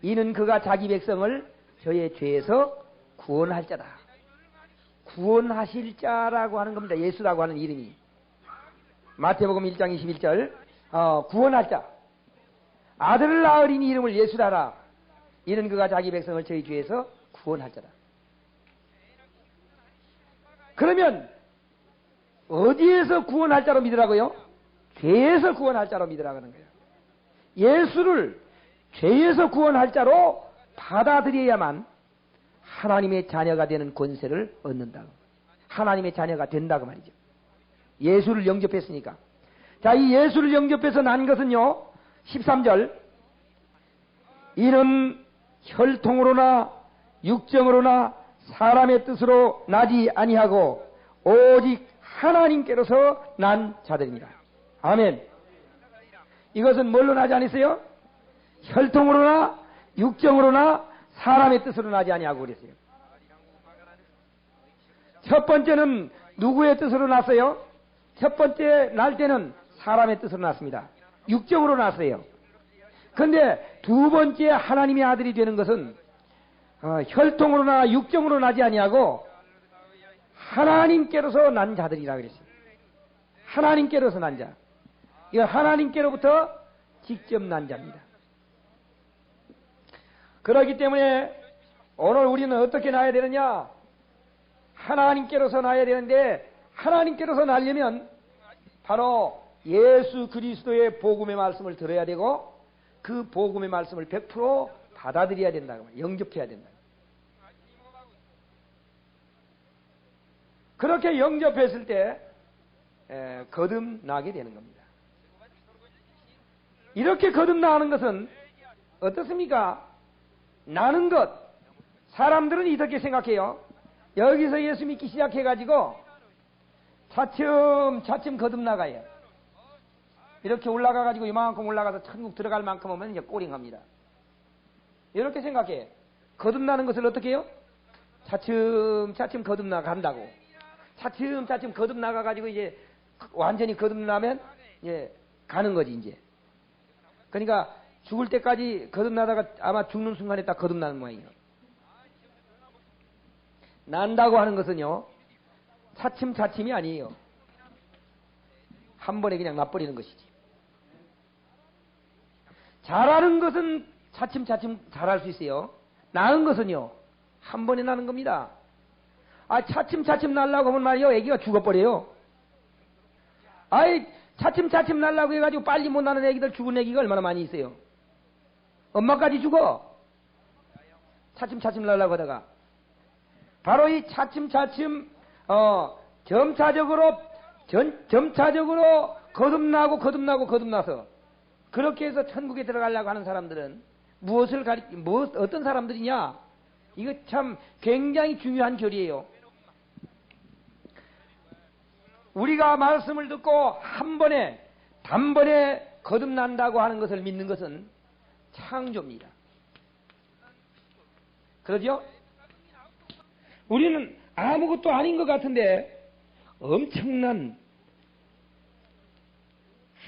이는 그가 자기 백성을 저의 죄에서 구원할 자다. 구원하실 자라고 하는 겁니다. 예수라고 하는 이름이. 마태복음 1장 21절 구원할 자. 아들을 낳으리니 이름을 예수라 하라. 이는 그가 자기 백성을 저희 죄에서 구원할 자다. 그러면 어디에서 구원할 자로 믿으라고요? 죄에서 구원할 자로 믿으라고 하는 거예요. 예수를 죄에서 구원할 자로 받아들여야만 하나님의 자녀가 되는 권세를 얻는다. 하나님의 자녀가 된다고 말이죠. 예수를 영접했으니까. 자, 이 예수를 영접해서 난 것은요, 13절. 이는 혈통으로나 육정으로나 사람의 뜻으로 나지 아니하고 오직 하나님께로서 난 자들입니다. 아멘. 이것은 뭘로 나지 않으세요? 혈통으로나 육정으로나 사람의 뜻으로 나지 아니하고 그랬어요. 첫 번째는 누구의 뜻으로 났어요? 첫 번째 날 때는 사람의 뜻으로 났습니다. 육정으로 났어요. 그런데 두 번째 하나님의 아들이 되는 것은 혈통으로나 육정으로 나지 아니하고 하나님께로서 난 자들이라 그랬어요. 하나님께로서 난 자. 이거 하나님께로부터 직접 난 자입니다. 그렇기 때문에 오늘 우리는 어떻게 나야 되느냐? 하나님께로서 나야 되는데 하나님께로서 나려면 바로 예수 그리스도의 복음의 말씀을 들어야 되고 그 복음의 말씀을 100% 받아들여야 된다고 말이에요. 영접해야 된다. 그렇게 영접했을 때 거듭나게 되는 겁니다. 이렇게 거듭나는 것은 어떻습니까? 나는 것. 사람들은 이렇게 생각해요. 여기서 예수 믿기 시작해가지고 차츰 거듭나가요. 이렇게 올라가가지고 이만큼 올라가서 천국 들어갈 만큼 오면 이제 꼬링합니다. 이렇게 생각해. 거듭나는 것을 어떻게 해요? 차츰 거듭나간다고. 차츰 거듭나가가지고 이제 완전히 거듭나면 이제 가는 거지 이제. 그러니까 죽을 때까지 거듭나다가 아마 죽는 순간에 딱 거듭나는 모양이에요. 난다고 하는 것은요, 차츰이 아니에요. 한 번에 그냥 나버리는 것이지. 잘하는 것은 차츰 잘할 수 있어요. 나은 것은요, 한 번에 나는 겁니다. 차츰 날라고 하면 말이요, 애기가 죽어버려요. 차츰 날라고 해가지고 빨리 못 나는 애기들 죽은 애기가 얼마나 많이 있어요. 엄마까지 죽어. 차츰 날라고 하다가. 바로 이 차츰 점차적으로 거듭나서 그렇게 해서 천국에 들어가려고 하는 사람들은 어떤 사람들이냐? 이거 참 굉장히 중요한 교리예요. 우리가 말씀을 듣고 단번에 거듭난다고 하는 것을 믿는 것은 창조입니다. 그러죠? 우리는 아무것도 아닌 것 같은데 엄청난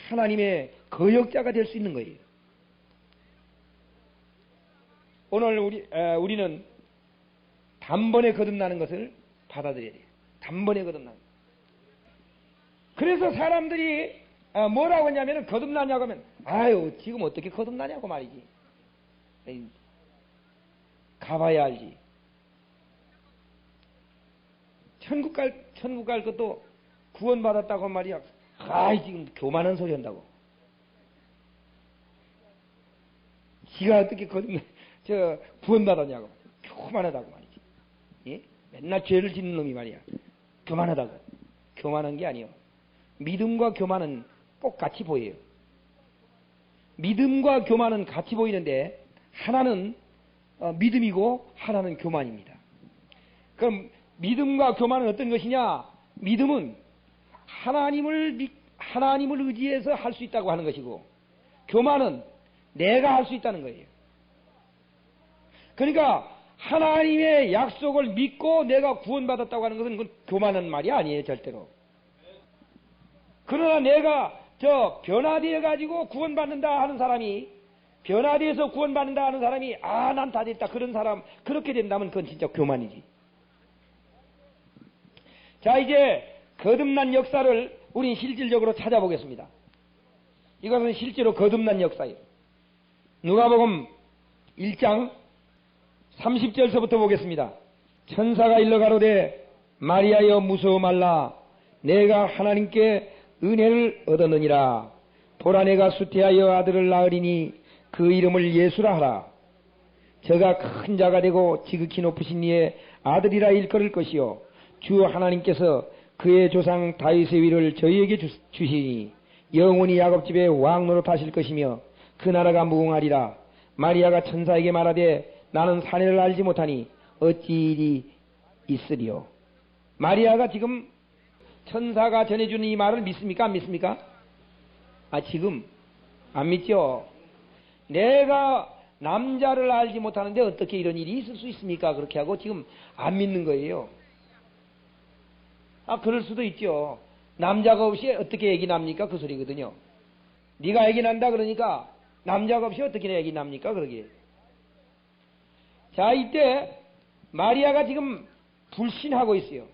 하나님의 거역자가 될 수 있는 거예요. 오늘 우리는 단번에 거듭나는 것을 받아들여야 돼요. 단번에 거듭나는. 그래서 사람들이 뭐라고 하냐면 거듭나냐고 하면 지금 어떻게 거듭나냐고 말이지. 가봐야 알지. 천국 갈 것도 구원받았다고 말이야. 지금 교만한 소리 한다고. 지가 어떻게 구원받았냐고. 교만하다고 말이지. 예? 맨날 죄를 짓는 놈이 말이야. 교만하다고. 교만한 게 아니요. 믿음과 교만은 똑같이 보여요. 믿음과 교만은 같이 보이는데 하나는 믿음이고 하나는 교만입니다. 그럼 믿음과 교만은 어떤 것이냐? 믿음은 하나님을 의지해서 할 수 있다고 하는 것이고, 교만은 내가 할 수 있다는 거예요. 그러니까 하나님의 약속을 믿고 내가 구원받았다고 하는 것은 그건 교만한 말이 아니에요, 절대로. 그러나 내가 변화되어 가지고 구원받는다 하는 사람이, 변화되어서 구원받는다 하는 사람이 난 다 됐다, 그런 사람, 그렇게 된다면 그건 진짜 교만이지. 자, 이제 거듭난 역사를 우린 실질적으로 찾아보겠습니다. 이것은 실제로 거듭난 역사예요. 누가복음 1장 30절서부터 보겠습니다. 천사가 일러 가로되 마리아여 무서워 말라. 내가 하나님께 은혜를 얻었느니라. 보라 내가 수태하여 아들을 낳으리니 그 이름을 예수라 하라. 저가 큰 자가 되고 지극히 높으신 이의 아들이라 일컬을 것이요 주 하나님께서 그의 조상 다윗의 위를 저희에게 주시니 영원히 야곱집의 왕 노릇하실 것이며 그 나라가 무궁하리라. 마리아가 천사에게 말하되 나는 사내를 알지 못하니 어찌 일이 있으리요. 마리아가 지금 천사가 전해주는 이 말을 믿습니까? 안 믿습니까? 지금 안 믿죠? 내가 남자를 알지 못하는데 어떻게 이런 일이 있을 수 있습니까? 그렇게 하고 지금 안 믿는 거예요. 그럴 수도 있죠. 남자가 없이 어떻게 애기 납니까? 그 소리거든요. 네가 애기 난다 그러니까 남자가 없이 어떻게 애기 납니까? 그러게. 자, 이때 마리아가 지금 불신하고 있어요.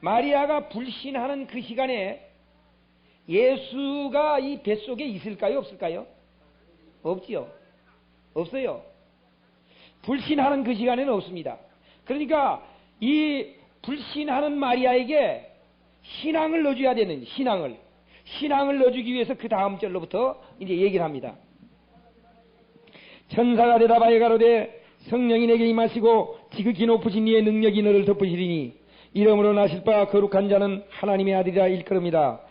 마리아가 불신하는 그 시간에 예수가 이 뱃속에 있을까요? 없을까요? 없지요. 없어요. 불신하는 그 시간에는 없습니다. 그러니까 이 불신하는 마리아에게 신앙을 넣어줘야 되는, 신앙을 넣어주기 위해서 그 다음 절로부터 이제 얘기를 합니다. 천사가 대답하여 가로되 성령이 내게 임하시고 지극히 높으신 이의 능력이 너를 덮으시리니 이름으로 나실 바 거룩한 자는 하나님의 아들이라 일컬음이다.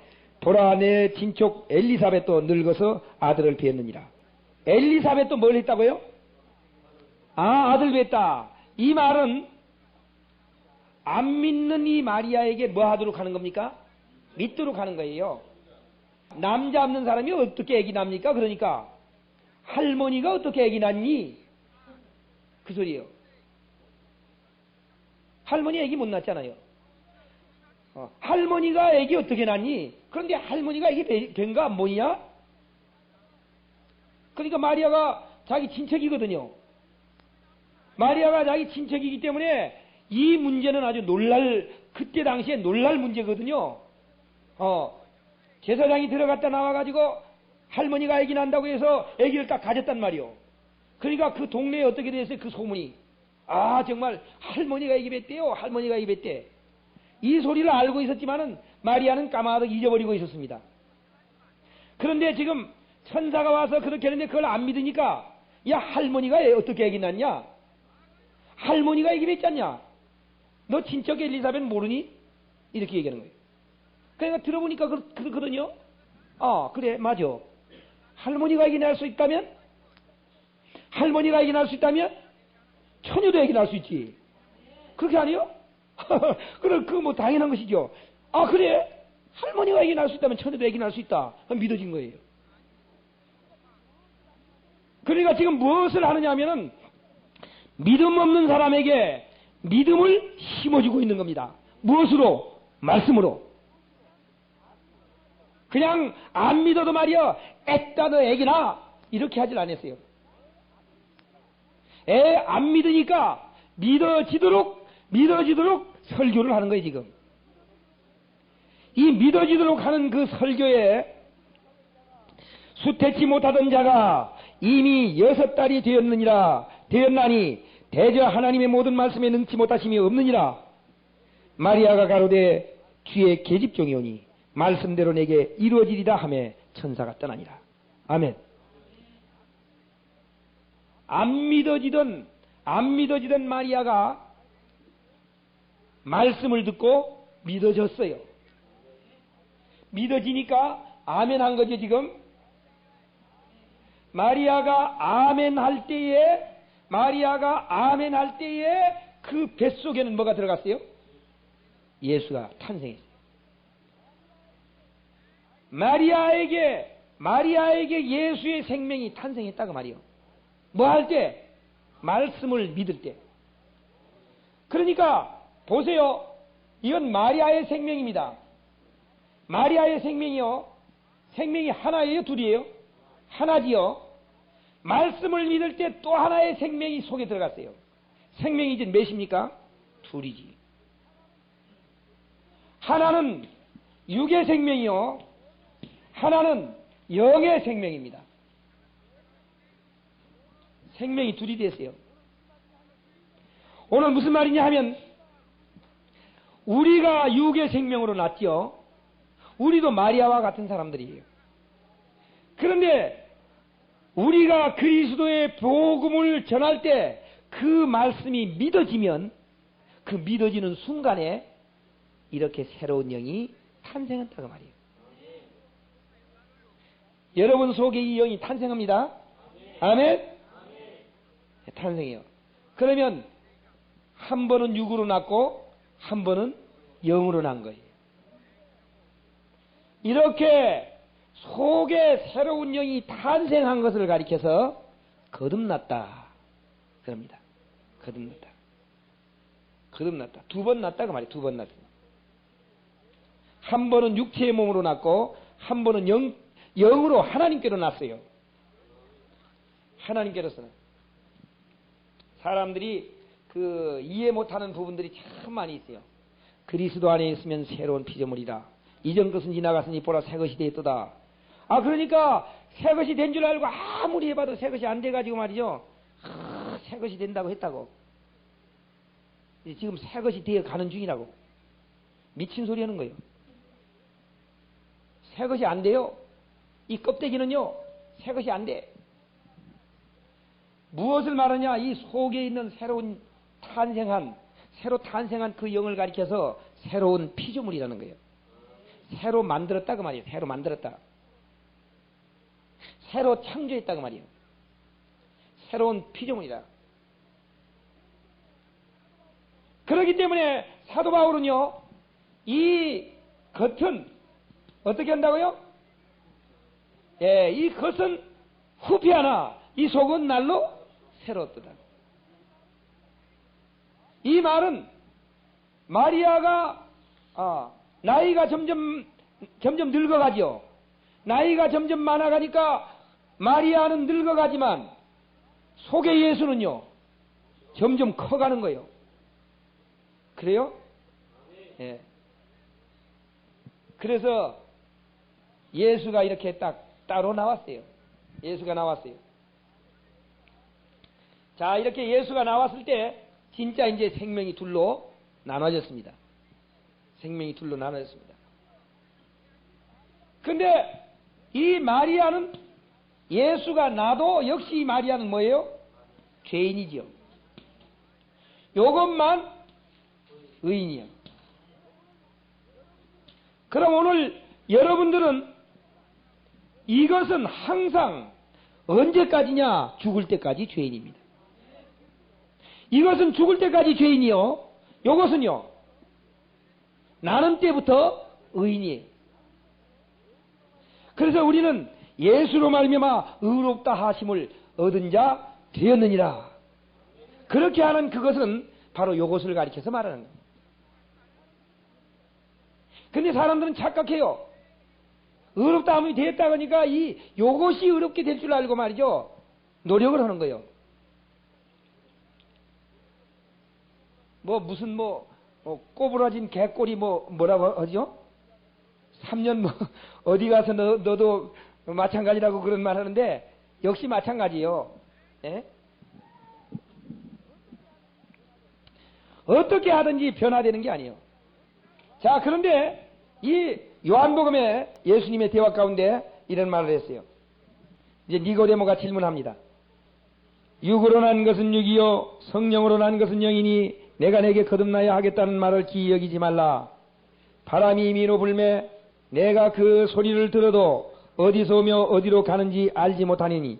보라, 내 친족 엘리사벳도 늙어서 아들을 배었느니라. 엘리사벳도 뭘 했다고요? 아들 배었다. 이 말은 안 믿는 이 마리아에게 뭐 하도록 하는 겁니까? 믿도록 하는 거예요. 남자 없는 사람이 어떻게 애기 납니까? 그러니까 할머니가 어떻게 애기 낳니? 그 소리예요. 할머니 애기 못 낳잖아요. 할머니가 애기 어떻게 낳니? 그런데 할머니가 애기 뵌가 안 보이냐? 그러니까 마리아가 자기 친척이거든요. 마리아가 자기 친척이기 때문에 이 문제는 아주 그때 당시에 놀랄 문제거든요. 제사장이 들어갔다 나와가지고 할머니가 애기 난다고 해서 애기를 딱 가졌단 말이요. 그러니까 그 동네에 어떻게 됐어요? 그 소문이. 정말 할머니가 애기 뵀대요. 할머니가 애기 뵀대. 이 소리를 알고 있었지만은 마리아는 까마득 잊어버리고 있었습니다. 그런데 지금 천사가 와서 그렇게 했는데 그걸 안 믿으니까 야, 할머니가 어떻게 애기 낳냐? 할머니가 애기 뵀잖냐? 너 친척 엘리사벳 모르니? 이렇게 얘기하는 거예요. 그러니까 들어보니까 그렇거든요. 그래, 맞아. 할머니가 애기 낳을 수 있다면? 할머니가 애기 낳을 수 있다면? 처녀도 애기 낳을 수 있지. 그렇게 아니요? 그럼 그거 뭐 당연한 것이죠. 그래? 할머니가 애기 낳을 수 있다면 처녀도 애기 낳을 수 있다. 믿어진 거예요. 그러니까 지금 무엇을 하느냐 하면은 믿음 없는 사람에게 믿음을 심어주고 있는 겁니다. 무엇으로? 말씀으로. 그냥 안 믿어도 말이야, 애따 너 애기나 이렇게 하질 않았어요. 안 믿으니까 믿어지도록 설교를 하는 거예요. 지금 이 믿어지도록 하는 그 설교에 수태치 못하던 자가 이미 6달이 되었나니 대저 하나님의 모든 말씀에 능치 못하심이 없느니라. 마리아가 가로되 주의 계집종이오니 말씀대로 내게 이루어지리라 하며 천사가 떠나니라. 아멘. 안 믿어지던 마리아가 말씀을 듣고 믿어졌어요. 믿어지니까 아멘 한 거죠. 지금 마리아가 아멘 할 때에 그 뱃속에는 뭐가 들어갔어요? 예수가 탄생했어요. 마리아에게 예수의 생명이 탄생했다고 말이요. 뭐 할 때? 말씀을 믿을 때. 그러니까 보세요. 이건 마리아의 생명입니다. 마리아의 생명이요. 생명이 하나예요? 둘이에요? 하나지요. 말씀을 믿을 때 또 하나의 생명이 속에 들어갔어요. 생명이 이제 몇입니까? 둘이지. 하나는 육의 생명이요. 하나는 영의 생명입니다. 생명이 둘이 됐어요. 오늘 무슨 말이냐 하면 우리가 육의 생명으로 났죠. 우리도 마리아와 같은 사람들이에요. 그런데 우리가 그리스도의 복음을 전할 때 그 말씀이 믿어지면 그 믿어지는 순간에 이렇게 새로운 영이 탄생한다고 말이에요. 여러분 속에 이 영이 탄생합니다. 아멘? 탄생해요. 그러면 한 번은 육으로 낳고 한 번은 영으로 난 거예요. 이렇게 속에 새로운 영이 탄생한 것을 가리켜서 거듭났다 그럽니다. 거듭났다. 거듭났다. 두 번 났다 그 말이에요. 두 번 났다. 한 번은 육체의 몸으로 났고 한 번은 영으로 하나님께로 났어요. 하나님께로서는 사람들이 그 이해 못하는 부분들이 참 많이 있어요. 그리스도 안에 있으면 새로운 피조물이라. 이전 것은 지나갔으니 보라 새 것이 되었도다. 아 그러니까 새 것이 된 줄 알고 아무리 해봐도 새 것이 안 돼가지고 말이죠. 새 것이 된다고 했다고. 지금 새 것이 되어 가는 중이라고. 미친 소리 하는 거예요. 새 것이 안 돼요. 이 껍데기는요, 새 것이 안 돼. 무엇을 말하냐? 이 속에 있는 새로 탄생한 그 영을 가리켜서 새로운 피조물이라는 거예요. 새로 만들었다 그 말이에요. 새로 만들었다. 새로 창조했다 그 말이에요. 새로운 피조물이다. 그렇기 때문에 사도 바울은요, 이 겉은 어떻게 한다고요? 예, 이 겉은 후피하나 이 속은 날로 새롭도다. 이 말은 마리아가 나이가 점점 늙어가지요. 나이가 점점 많아가니까 마리아는 늙어가지만 속의 예수는요 점점 커가는 거예요. 그래요? 예. 그래서 예수가 이렇게 딱 따로 나왔어요. 예수가 나왔어요. 자, 이렇게 예수가 나왔을 때 진짜 이제 생명이 둘로 나눠졌습니다. 생명이 둘로 나눠졌습니다. 근데 이 마리아는 예수가 나도 역시 이 마리아는 뭐예요? 죄인이지요. 요것만 의인이요. 그럼 오늘 여러분들은 이것은 항상 언제까지냐? 죽을 때까지 죄인입니다. 이것은 죽을 때까지 죄인이요. 요것은요. 나는 때부터 의인이에요. 그래서 우리는 예수로 말미암아 의롭다 하심을 얻은 자 되었느니라. 그렇게 하는 그것은 바로 요것을 가리켜서 말하는 거예요. 근데 사람들은 착각해요. 의롭다 함이 되었다 그러니까 요것이 의롭게 될 줄 알고 말이죠. 노력을 하는 거예요. 무슨 꼬부라진 개꼬리 뭐라고 하죠? 3년 어디 가서 너도 마찬가지라고 그런 말 하는데 역시 마찬가지요. 예? 어떻게 하든지 변화되는 게 아니에요. 자, 그런데 이 요한복음에 예수님의 대화 가운데 이런 말을 했어요. 이제 니고데모가 질문합니다. 육으로 난 것은 육이요 성령으로 난 것은 영이니 내가 내게 거듭나야 하겠다는 말을 기이 여기지 말라. 바람이 미로 불매 내가 그 소리를 들어도 어디서 오며 어디로 가는지 알지 못하니니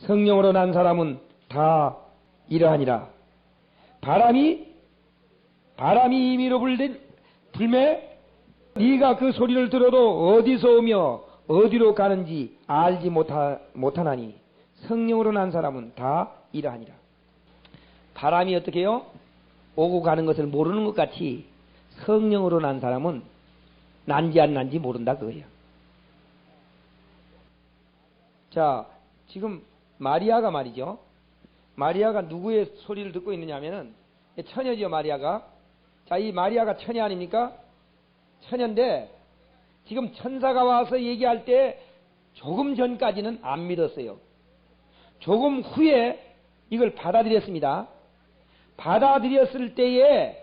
성령으로 난 사람은 다 이러하니라. 바람이 미로 불매 네가 그 소리를 들어도 어디서 오며 어디로 가는지 알지 못하나니 성령으로 난 사람은 다 이러하니라. 바람이 어떻게 해요? 오고 가는 것을 모르는 것 같이 성령으로 난 사람은 난지 안 난지 모른다 그거예요. 자, 지금 마리아가 말이죠. 마리아가 누구의 소리를 듣고 있느냐면은 처녀죠, 마리아가. 자, 이 마리아가 처녀 아닙니까? 처녀인데 지금 천사가 와서 얘기할 때 조금 전까지는 안 믿었어요. 조금 후에 이걸 받아들였습니다. 받아들였을 때에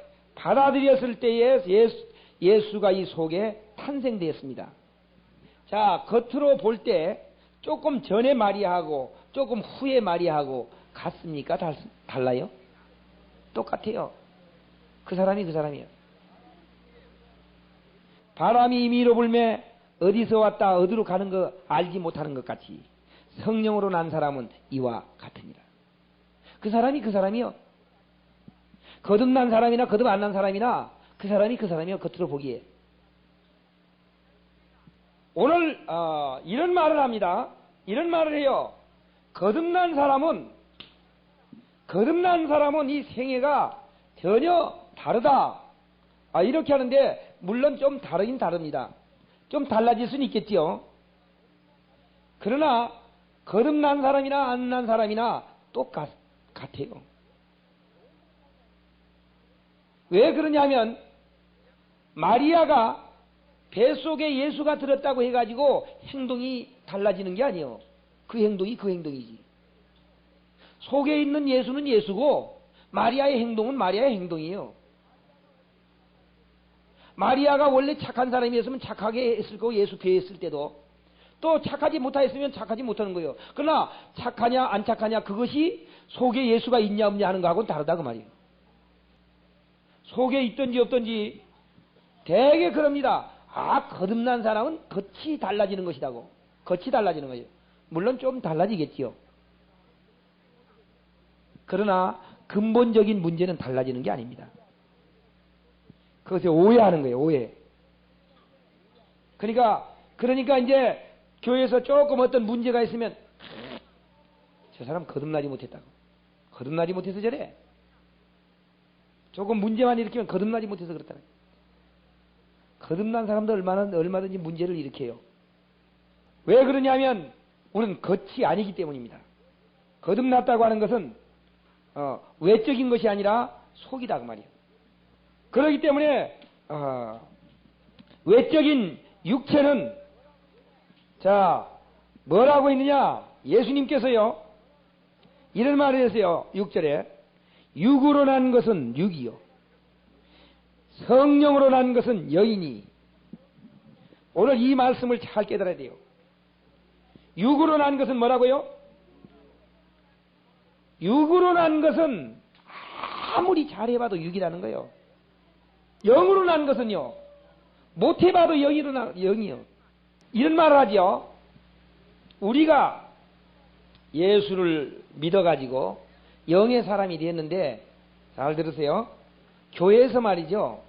예수가 이 속에 탄생되었습니다. 자, 겉으로 볼 때 조금 전에 마리아하고 조금 후에 마리아하고 같습니까? 달라요? 똑같아요. 그 사람이에요. 바람이 미로 불매 어디서 왔다 어디로 가는 거 알지 못하는 것 같이 성령으로 난 사람은 이와 같으니라. 그 사람이요. 거듭난 사람이나 거듭 안 난 사람이나 그 사람이요. 겉으로 보기에. 오늘 이런 말을 합니다. 이런 말을 해요. 거듭난 사람은 이 생애가 전혀 다르다. 이렇게 하는데 물론 좀 다르긴 다릅니다. 좀 달라질 수는 있겠지요. 그러나 거듭난 사람이나 안 난 사람이나 똑같아요. 왜 그러냐면 마리아가 뱃속에 예수가 들었다고 해가지고 행동이 달라지는 게 아니에요. 그 행동이 그 행동이지. 속에 있는 예수는 예수고 마리아의 행동은 마리아의 행동이에요. 마리아가 원래 착한 사람이었으면 착하게 했을 거고 예수 배에 있을 때도 또 착하지 못하였으면 착하지 못하는 거예요. 그러나 착하냐 안 착하냐 그것이 속에 예수가 있냐 없냐 하는 거하고는 다르다 그 말이에요. 속에 있든지 없든지 되게 그럽니다. 거듭난 사람은 겉이 달라지는 것이라고. 겉이 달라지는 거예요. 물론 좀 달라지겠지요. 그러나 근본적인 문제는 달라지는 게 아닙니다. 그것을 오해하는 거예요. 오해. 그러니까 이제 교회에서 조금 어떤 문제가 있으면 저 사람 거듭나지 못했다고. 거듭나지 못해서 저래. 조금 문제만 일으키면 거듭나지 못해서 그렇다는 거예요. 거듭난 사람도 얼마든지 문제를 일으켜요. 왜 그러냐면 우리는 겉이 아니기 때문입니다. 거듭났다고 하는 것은 외적인 것이 아니라 속이다 그 말이에요. 그렇기 때문에 외적인 육체는 뭐라고 했느냐? 예수님께서요 이런 말을 했어요. 6절에 육으로 난 것은 육이요 성령으로 난 것은 여인이. 오늘 이 말씀을 잘 깨달아야 돼요. 육으로 난 것은 뭐라고요? 육으로 난 것은 아무리 잘해봐도 육이라는 거예요. 영으로 난 것은요 못해봐도 영이요. 이런 말을 하죠. 우리가 예수를 믿어가지고 영의 사람이 됐는데 잘 들으세요. 교회에서 말이죠.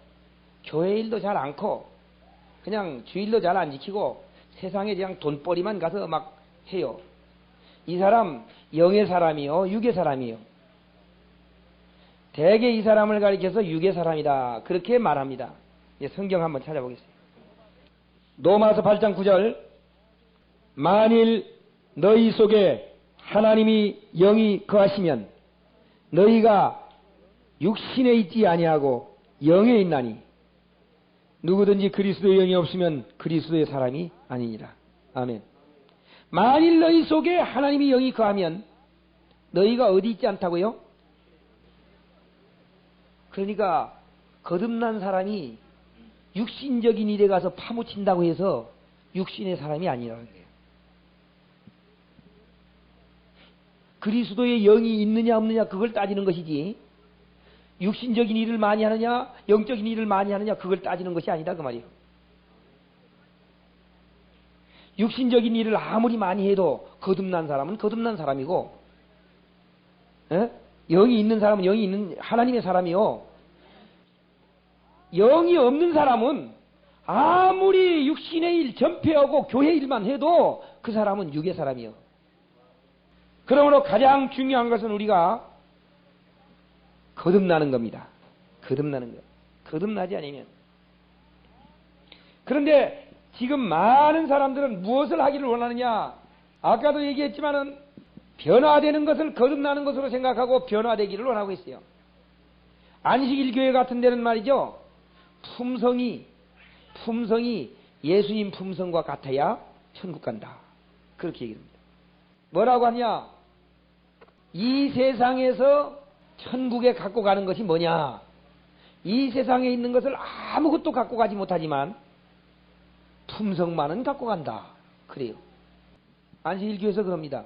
교회 일도 잘 않고 그냥 주일도 잘 안 지키고 세상에 그냥 돈벌이만 가서 막 해요. 이 사람 영의 사람이요 육의 사람이요. 대개 이 사람을 가리켜서 육의 사람이다 그렇게 말합니다. 성경 한번 찾아보겠습니다. 로마서 8장 9절 만일 너희 속에 하나님이 영이 거하시면 너희가 육신에 있지 아니하고 영에 있나니 누구든지 그리스도의 영이 없으면 그리스도의 사람이 아니니라. 아멘. 만일 너희 속에 하나님이 영이 거하면 너희가 어디 있지 않다고요? 그러니까 거듭난 사람이 육신적인 일에 가서 파묻힌다고 해서 육신의 사람이 아니라는 거예요. 그리스도의 영이 있느냐 없느냐 그걸 따지는 것이지 육신적인 일을 많이 하느냐 영적인 일을 많이 하느냐 그걸 따지는 것이 아니다 그 말이에요. 육신적인 일을 아무리 많이 해도 거듭난 사람은 거듭난 사람이고 영이 있는 사람은 영이 있는 하나님의 사람이요. 영이 없는 사람은 아무리 육신의 일 전폐하고 교회 일만 해도 그 사람은 육의 사람이요. 그러므로 가장 중요한 것은 우리가 거듭나는 겁니다. 거듭나는 것. 거듭나지 않으면. 그런데 지금 많은 사람들은 무엇을 하기를 원하느냐? 아까도 얘기했지만은 변화되는 것을 거듭나는 것으로 생각하고 변화되기를 원하고 있어요. 안식일교회 같은 데는 말이죠. 품성이 예수님 품성과 같아야 천국 간다. 그렇게 얘기합니다. 뭐라고 하냐? 이 세상에서 천국에 갖고 가는 것이 뭐냐? 이 세상에 있는 것을 아무것도 갖고 가지 못하지만 품성만은 갖고 간다. 그래요. 안식일교회에서 그럽니다.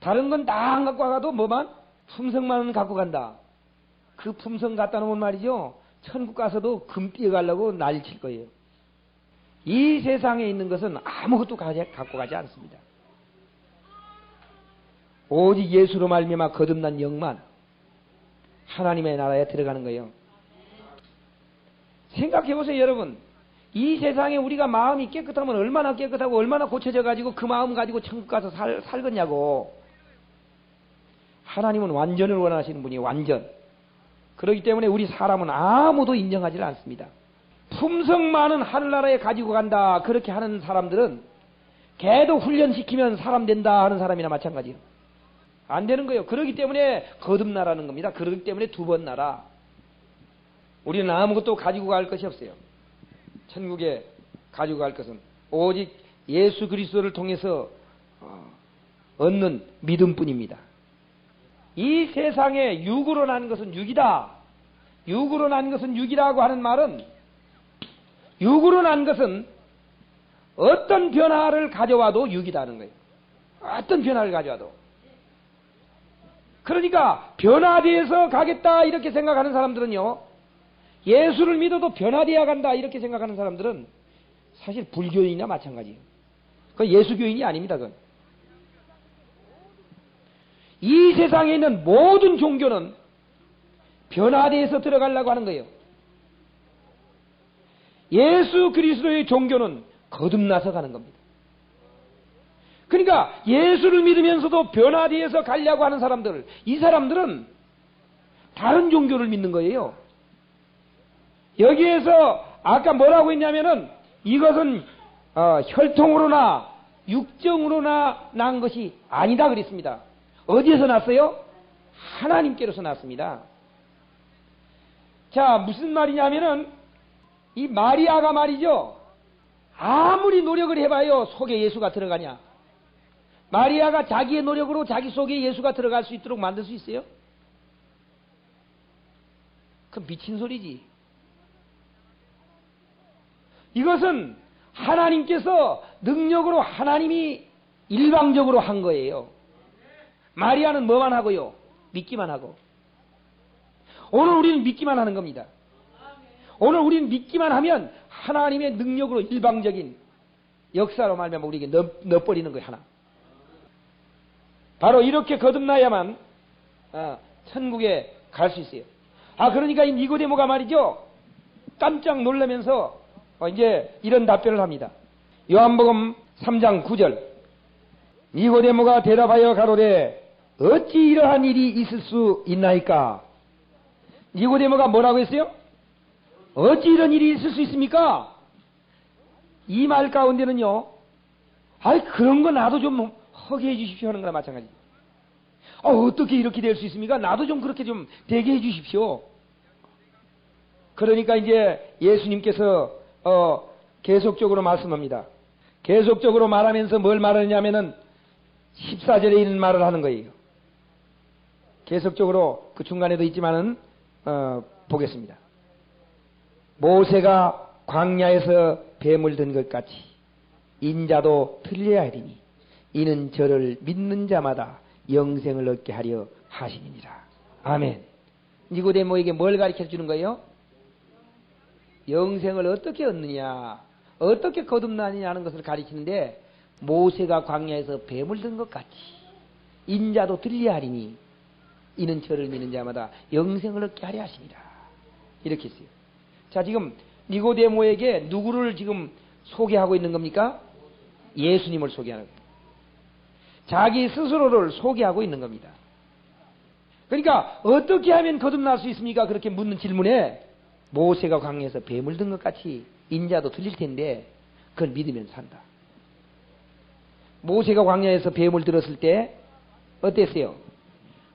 다른 건 다 안 갖고 가도 뭐만? 품성만은 갖고 간다. 그 품성 갖다 놓으면 말이죠. 천국 가서도 금 띄어가려고 난리칠 거예요. 이 세상에 있는 것은 아무것도 갖고 가지 않습니다. 오직 예수로 말미암아 거듭난 영만 하나님의 나라에 들어가는 거예요. 생각해 보세요, 여러분. 이 세상에 우리가 마음이 깨끗하면 얼마나 깨끗하고 얼마나 고쳐져 가지고 그 마음 가지고 천국 가서 살겠냐고. 하나님은 완전을 원하시는 분이 완전. 그렇기 때문에 우리 사람은 아무도 인정하지 않습니다. 품성 많은 하늘나라에 가지고 간다 그렇게 하는 사람들은 걔도 훈련시키면 사람 된다 하는 사람이나 마찬가지예요. 안 되는 거예요. 그렇기 때문에 거듭나라는 겁니다. 그렇기 때문에 두 번 나라. 우리는 아무것도 가지고 갈 것이 없어요. 천국에 가지고 갈 것은 오직 예수 그리스도를 통해서 얻는 믿음뿐입니다. 이 세상에 육으로 난 것은 육이다. 육으로 난 것은 육이라고 하는 말은 육으로 난 것은 어떤 변화를 가져와도 육이다는 거예요. 어떤 변화를 가져와도. 그러니까 변화되어서 가겠다 이렇게 생각하는 사람들은요. 예수를 믿어도 변화되어야 간다 이렇게 생각하는 사람들은 사실 불교인이나 마찬가지예요. 그건 예수교인이 아닙니다. 그건. 이 세상에 있는 모든 종교는 변화되어서 들어가려고 하는 거예요. 예수 그리스도의 종교는 거듭나서 가는 겁니다. 그러니까 예수를 믿으면서도 변화되어서 가려고 하는 사람들, 이 사람들은 다른 종교를 믿는 거예요. 여기에서 아까 뭐라고 했냐면은 이것은 혈통으로나 육정으로나 난 것이 아니다 그랬습니다. 어디에서 났어요? 하나님께로서 났습니다. 자, 무슨 말이냐면은 이 마리아가 말이죠. 아무리 노력을 해봐요. 속에 예수가 들어가냐? 마리아가 자기의 노력으로 자기 속에 예수가 들어갈 수 있도록 만들 수 있어요? 그건 미친 소리지. 이것은 하나님께서 능력으로 하나님이 일방적으로 한 거예요. 마리아는 뭐만 하고요? 믿기만 하고. 오늘 우리는 믿기만 하는 겁니다. 오늘 우리는 믿기만 하면 하나님의 능력으로 일방적인 역사로 말미암아 우리에게 넣어버리는 거예요. 하나. 바로 이렇게 거듭나야만 천국에 갈 수 있어요. 그러니까 이 니고데모가 말이죠. 깜짝 놀라면서 이제 이런 답변을 합니다. 요한복음 3장 9절. 니고데모가 대답하여 가로되 어찌 이러한 일이 있을 수 있나이까? 니고데모가 뭐라고 했어요? 어찌 이런 일이 있을 수 있습니까? 이 말 가운데는요. 그런 거 나도 좀 하게 해 주십시오 하는 거나 마찬가지. 어떻게 이렇게 될 수 있습니까? 나도 좀 그렇게 좀 되게 해 주십시오. 그러니까 이제 예수님께서 계속적으로 말씀합니다. 계속적으로 말하면서 뭘 말하냐면은 14절에 있는 말을 하는 거예요. 계속적으로 그 중간에도 있지만은 보겠습니다. 모세가 광야에서 뱀을 든 것 같이 인자도 틀려야 하리니 이는 저를 믿는 자마다 영생을 얻게 하려 하시니라. 아멘. 니고데모에게 뭘 가르쳐 주는 거예요? 영생을 어떻게 얻느냐, 어떻게 거듭나느냐 하는 것을 가르치는데 모세가 광야에서 뱀을 든 것 같이 인자도 들려야 하리니 이는 저를 믿는 자마다 영생을 얻게 하려 하시니라. 이렇게 했어요. 자, 지금 니고데모에게 누구를 지금 소개하고 있는 겁니까? 예수님을 소개하는 겁니다. 자기 스스로를 소개하고 있는 겁니다. 그러니까 어떻게 하면 거듭날 수 있습니까? 그렇게 묻는 질문에 모세가 광야에서 뱀을 든 것 같이 인자도 들릴 텐데 그걸 믿으면 산다. 모세가 광야에서 뱀을 들었을 때 어땠어요?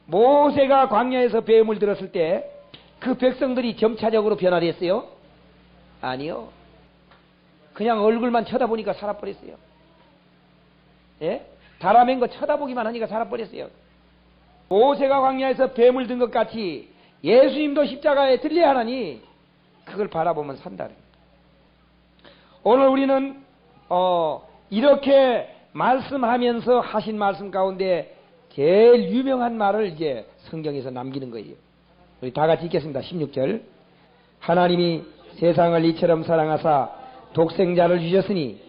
모세가 광야에서 뱀을 들었을 때 그 백성들이 점차적으로 변화됐어요? 아니요. 그냥 얼굴만 쳐다보니까 살아버렸어요. 예? 다라맨 거 쳐다보기만 하니까 살아버렸어요. 모세가 광야에서 뱀을 든 것 같이 예수님도 십자가에 들려야 하나니 그걸 바라보면 산다. 오늘 우리는 이렇게 말씀하면서 하신 말씀 가운데 제일 유명한 말을 이제 성경에서 남기는 거예요. 우리 다 같이 읽겠습니다. 16절. 하나님이 세상을 이처럼 사랑하사 독생자를 주셨으니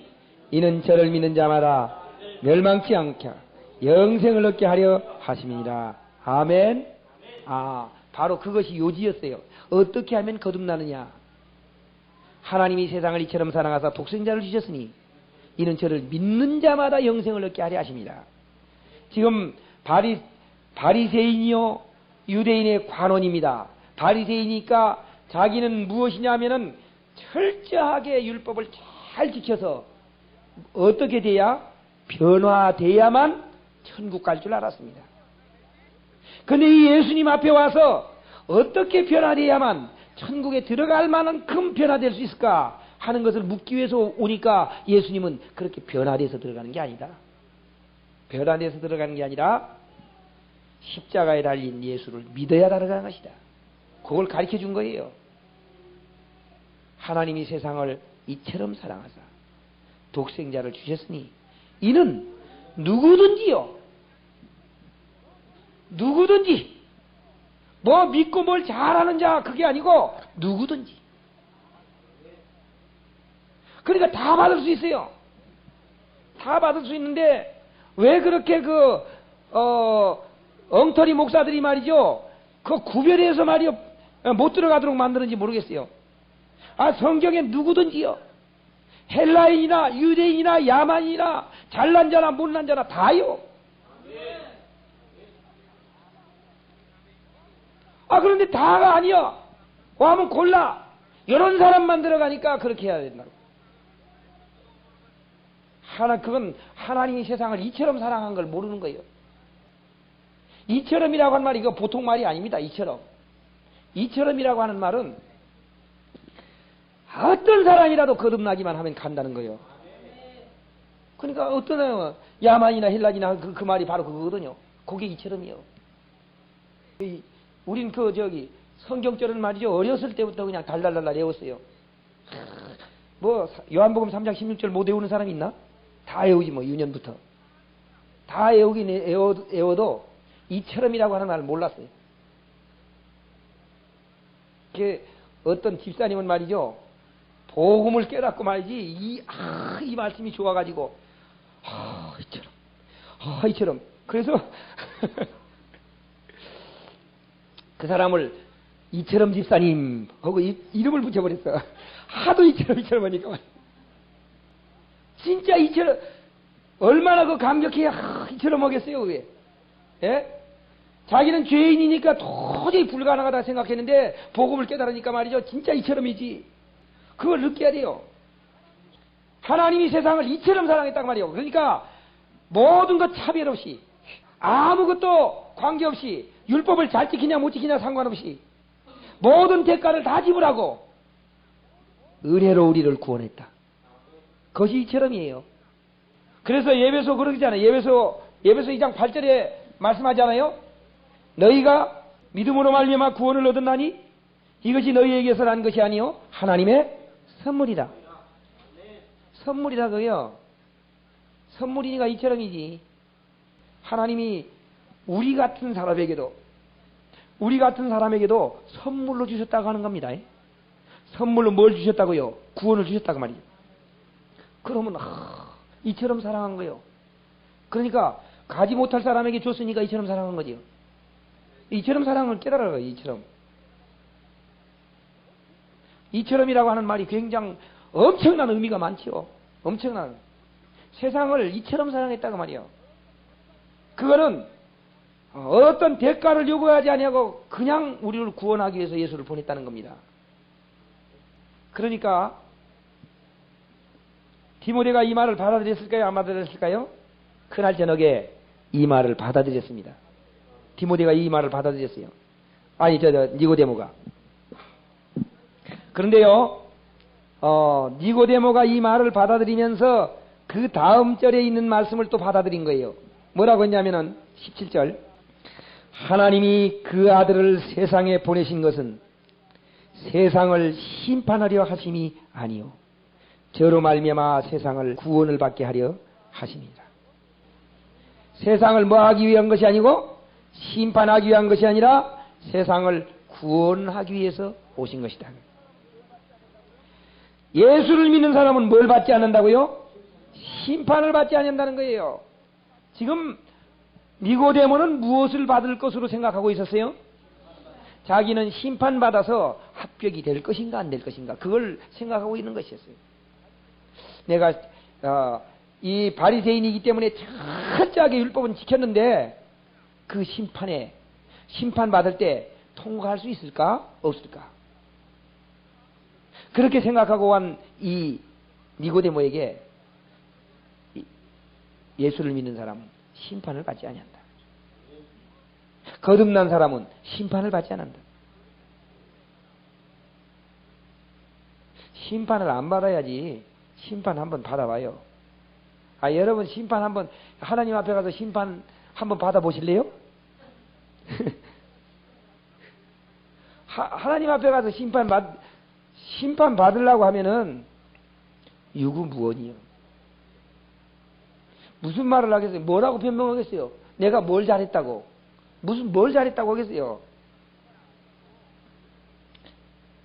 이는 저를 믿는 자마다 멸망치 않게 영생을 얻게 하려 하심이니라. 아멘. 바로 그것이 요지였어요. 어떻게 하면 거듭나느냐? 하나님이 세상을 이처럼 사랑하사 독생자를 주셨으니 이는 저를 믿는 자마다 영생을 얻게 하려 하십니다. 지금 바리새인이요 유대인의 관원입니다. 바리새이니까 자기는 무엇이냐면은 철저하게 율법을 잘 지켜서 어떻게 돼야 변화돼야만 천국 갈 줄 알았습니다. 근데 이 예수님 앞에 와서 어떻게 변화돼야만 천국에 들어갈 만큼 변화될 수 있을까 하는 것을 묻기 위해서 오니까 예수님은 그렇게 변화돼서 들어가는 게 아니다. 변화돼서 들어가는 게 아니라 십자가에 달린 예수를 믿어야 들어가는 것이다. 그걸 가르쳐 준 거예요. 하나님이 세상을 이처럼 사랑하사 독생자를 주셨으니 이는 누구든지 뭐 믿고 뭘 잘하는 자 그게 아니고 누구든지 그러니까 다 받을 수 있어요. 다 받을 수 있는데 왜 그렇게 엉터리 목사들이 말이죠 그 구별해서 말이요 못 들어가도록 만드는지 모르겠어요. 성경에 누구든지요 헬라인이나 유대인이나 야만인이나 잘난 자나 못난 자나 다요. 그런데 다가 아니야. 하면 골라. 이런 사람만 들어가니까 그렇게 해야 된다고. 그건 하나님이 세상을 이처럼 사랑한 걸 모르는 거예요. 이처럼이라고 하는 말이 이거 보통 말이 아닙니다. 이처럼이라고 하는 말은 어떤 사람이라도 거듭나기만 하면 간다는 거예요. 그러니까 어떤 야만이나 헬라이나 그 말이 바로 그거거든요. 그게 이처럼이요. 우린 성경절은 말이죠. 어렸을 때부터 그냥 달달달달 외웠어요. 요한복음 3장 16절 못 외우는 사람이 있나? 다 외우지 유년부터. 다 외우긴 외워도 이처럼이라고 하는 말을 몰랐어요. 어떤 집사님은 말이죠. 복음을 깨닫고 말이지, 이 말씀이 좋아가지고, 이처럼. 그래서, 그 사람을 이처럼 집사님 하고 이름을 붙여버렸어. 하도 이처럼 하니까. 진짜 이처럼, 얼마나 감격해야 이처럼 하겠어요, 왜? 예? 자기는 죄인이니까 도저히 불가능하다 생각했는데, 복음을 깨달으니까 말이죠. 진짜 이처럼이지. 그걸 느껴야 돼요. 하나님이 세상을 이처럼 사랑했단 말이에요. 그러니까, 모든 것 차별 없이, 아무것도 관계없이, 율법을 잘 지키냐 못 지키냐 상관없이, 모든 대가를 다 지불하고, 은혜로 우리를 구원했다. 그것이 이처럼이에요. 그래서 예배소 그러잖아요. 예배소 2장 8절에 말씀하잖아요. 너희가 믿음으로 말미암아 구원을 얻었나니 이것이 너희에게서 난 것이 아니요 하나님의 선물이다. 선물이라고요. 선물이니까 이처럼이지. 하나님이 우리 같은 사람에게도 선물로 주셨다고 하는 겁니다. 선물로 뭘 주셨다고요? 구원을 주셨다고 말이죠. 그러면 이처럼 사랑한 거예요. 그러니까 가지 못할 사람에게 줬으니까 이처럼 사랑한 거지요. 이처럼 사랑을 깨달아요. 이처럼이라고 하는 말이 굉장히 엄청난 의미가 많죠. 엄청난 세상을 이처럼 사랑했다고 말이요. 그거는 어떤 대가를 요구하지 아니하고 그냥 우리를 구원하기 위해서 예수를 보냈다는 겁니다. 그러니까 디모데가 이 말을 받아들였을까요? 안 받아들였을까요? 그날 저녁에 이 말을 받아들였습니다. 디모데가 이 말을 받아들였어요. 아니 니고데모가. 그런데요, 니고데모가 이 말을 받아들이면서 그 다음 절에 있는 말씀을 또 받아들인 거예요. 뭐라고 했냐면은 17절. 하나님이 그 아들을 세상에 보내신 것은 세상을 심판하려 하심이 아니요 저로 말미암아 세상을 구원을 받게 하려 하심이라. 세상을 뭐하기 위한 것이 아니고 심판하기 위한 것이 아니라 세상을 구원하기 위해서 오신 것이다. 예수를 믿는 사람은 뭘 받지 않는다고요? 심판을 받지 않는다는 거예요. 지금 니고데모는 무엇을 받을 것으로 생각하고 있었어요? 자기는 심판받아서 합격이 될 것인가 안 될 것인가 그걸 생각하고 있는 것이었어요. 내가 이 바리새인이기 때문에 철저하게 율법은 지켰는데 그 심판받을 때 통과할 수 있을까 없을까 그렇게 생각하고 한 이 니고데모에게 예수를 믿는 사람은 심판을 받지 아니한다. 거듭난 사람은 심판을 받지 않는다. 심판을 안 받아야지 심판 한번 받아봐요. 여러분 심판 한번 하나님 앞에 가서 심판 한번 받아보실래요? 하나님 앞에 가서 심판 받으려고 하면은 유구무원이요. 무슨 말을 하겠어요? 뭐라고 변명하겠어요? 내가 뭘 잘했다고? 뭘 잘했다고 하겠어요?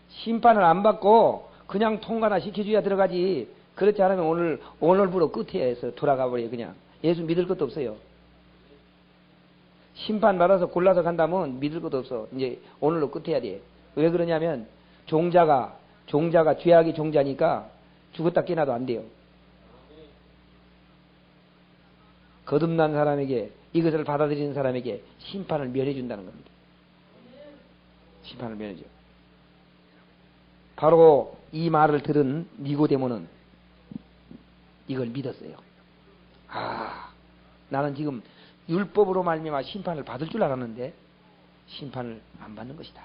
심판을 안 받고 그냥 통과나 시켜줘야 들어가지. 그렇지 않으면 오늘부로 끝에서 돌아가 버려요. 그냥 예수 믿을 것도 없어요. 심판 받아서 골라서 간다면 믿을 것도 없어. 이제 오늘로 끝해야 돼. 왜 그러냐면 종자가 죄악의 종자니까 죽었다 깨나도 안 돼요. 거듭난 사람에게 이것을 받아들이는 사람에게 심판을 면해준다는 겁니다. 심판을 면해줘. 바로 이 말을 들은 니고데모는 이걸 믿었어요. 나는 지금 율법으로 말미암아 심판을 받을 줄 알았는데 심판을 안 받는 것이다.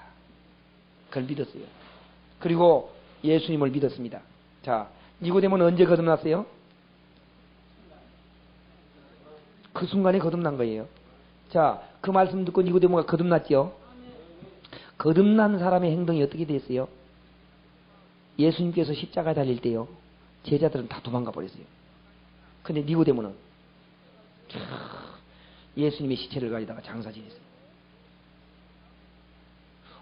그걸 믿었어요. 그리고 예수님을 믿었습니다. 자, 니고데모는 언제 거듭났어요? 그 순간에 거듭난 거예요. 자, 그 말씀 듣고 니고데모가 거듭났죠? 거듭난 사람의 행동이 어떻게 됐어요? 예수님께서 십자가에 달릴 때요, 제자들은 다 도망가 버렸어요. 근데 니고데모는 예수님의 시체를 가져다가 장사 지냈어요.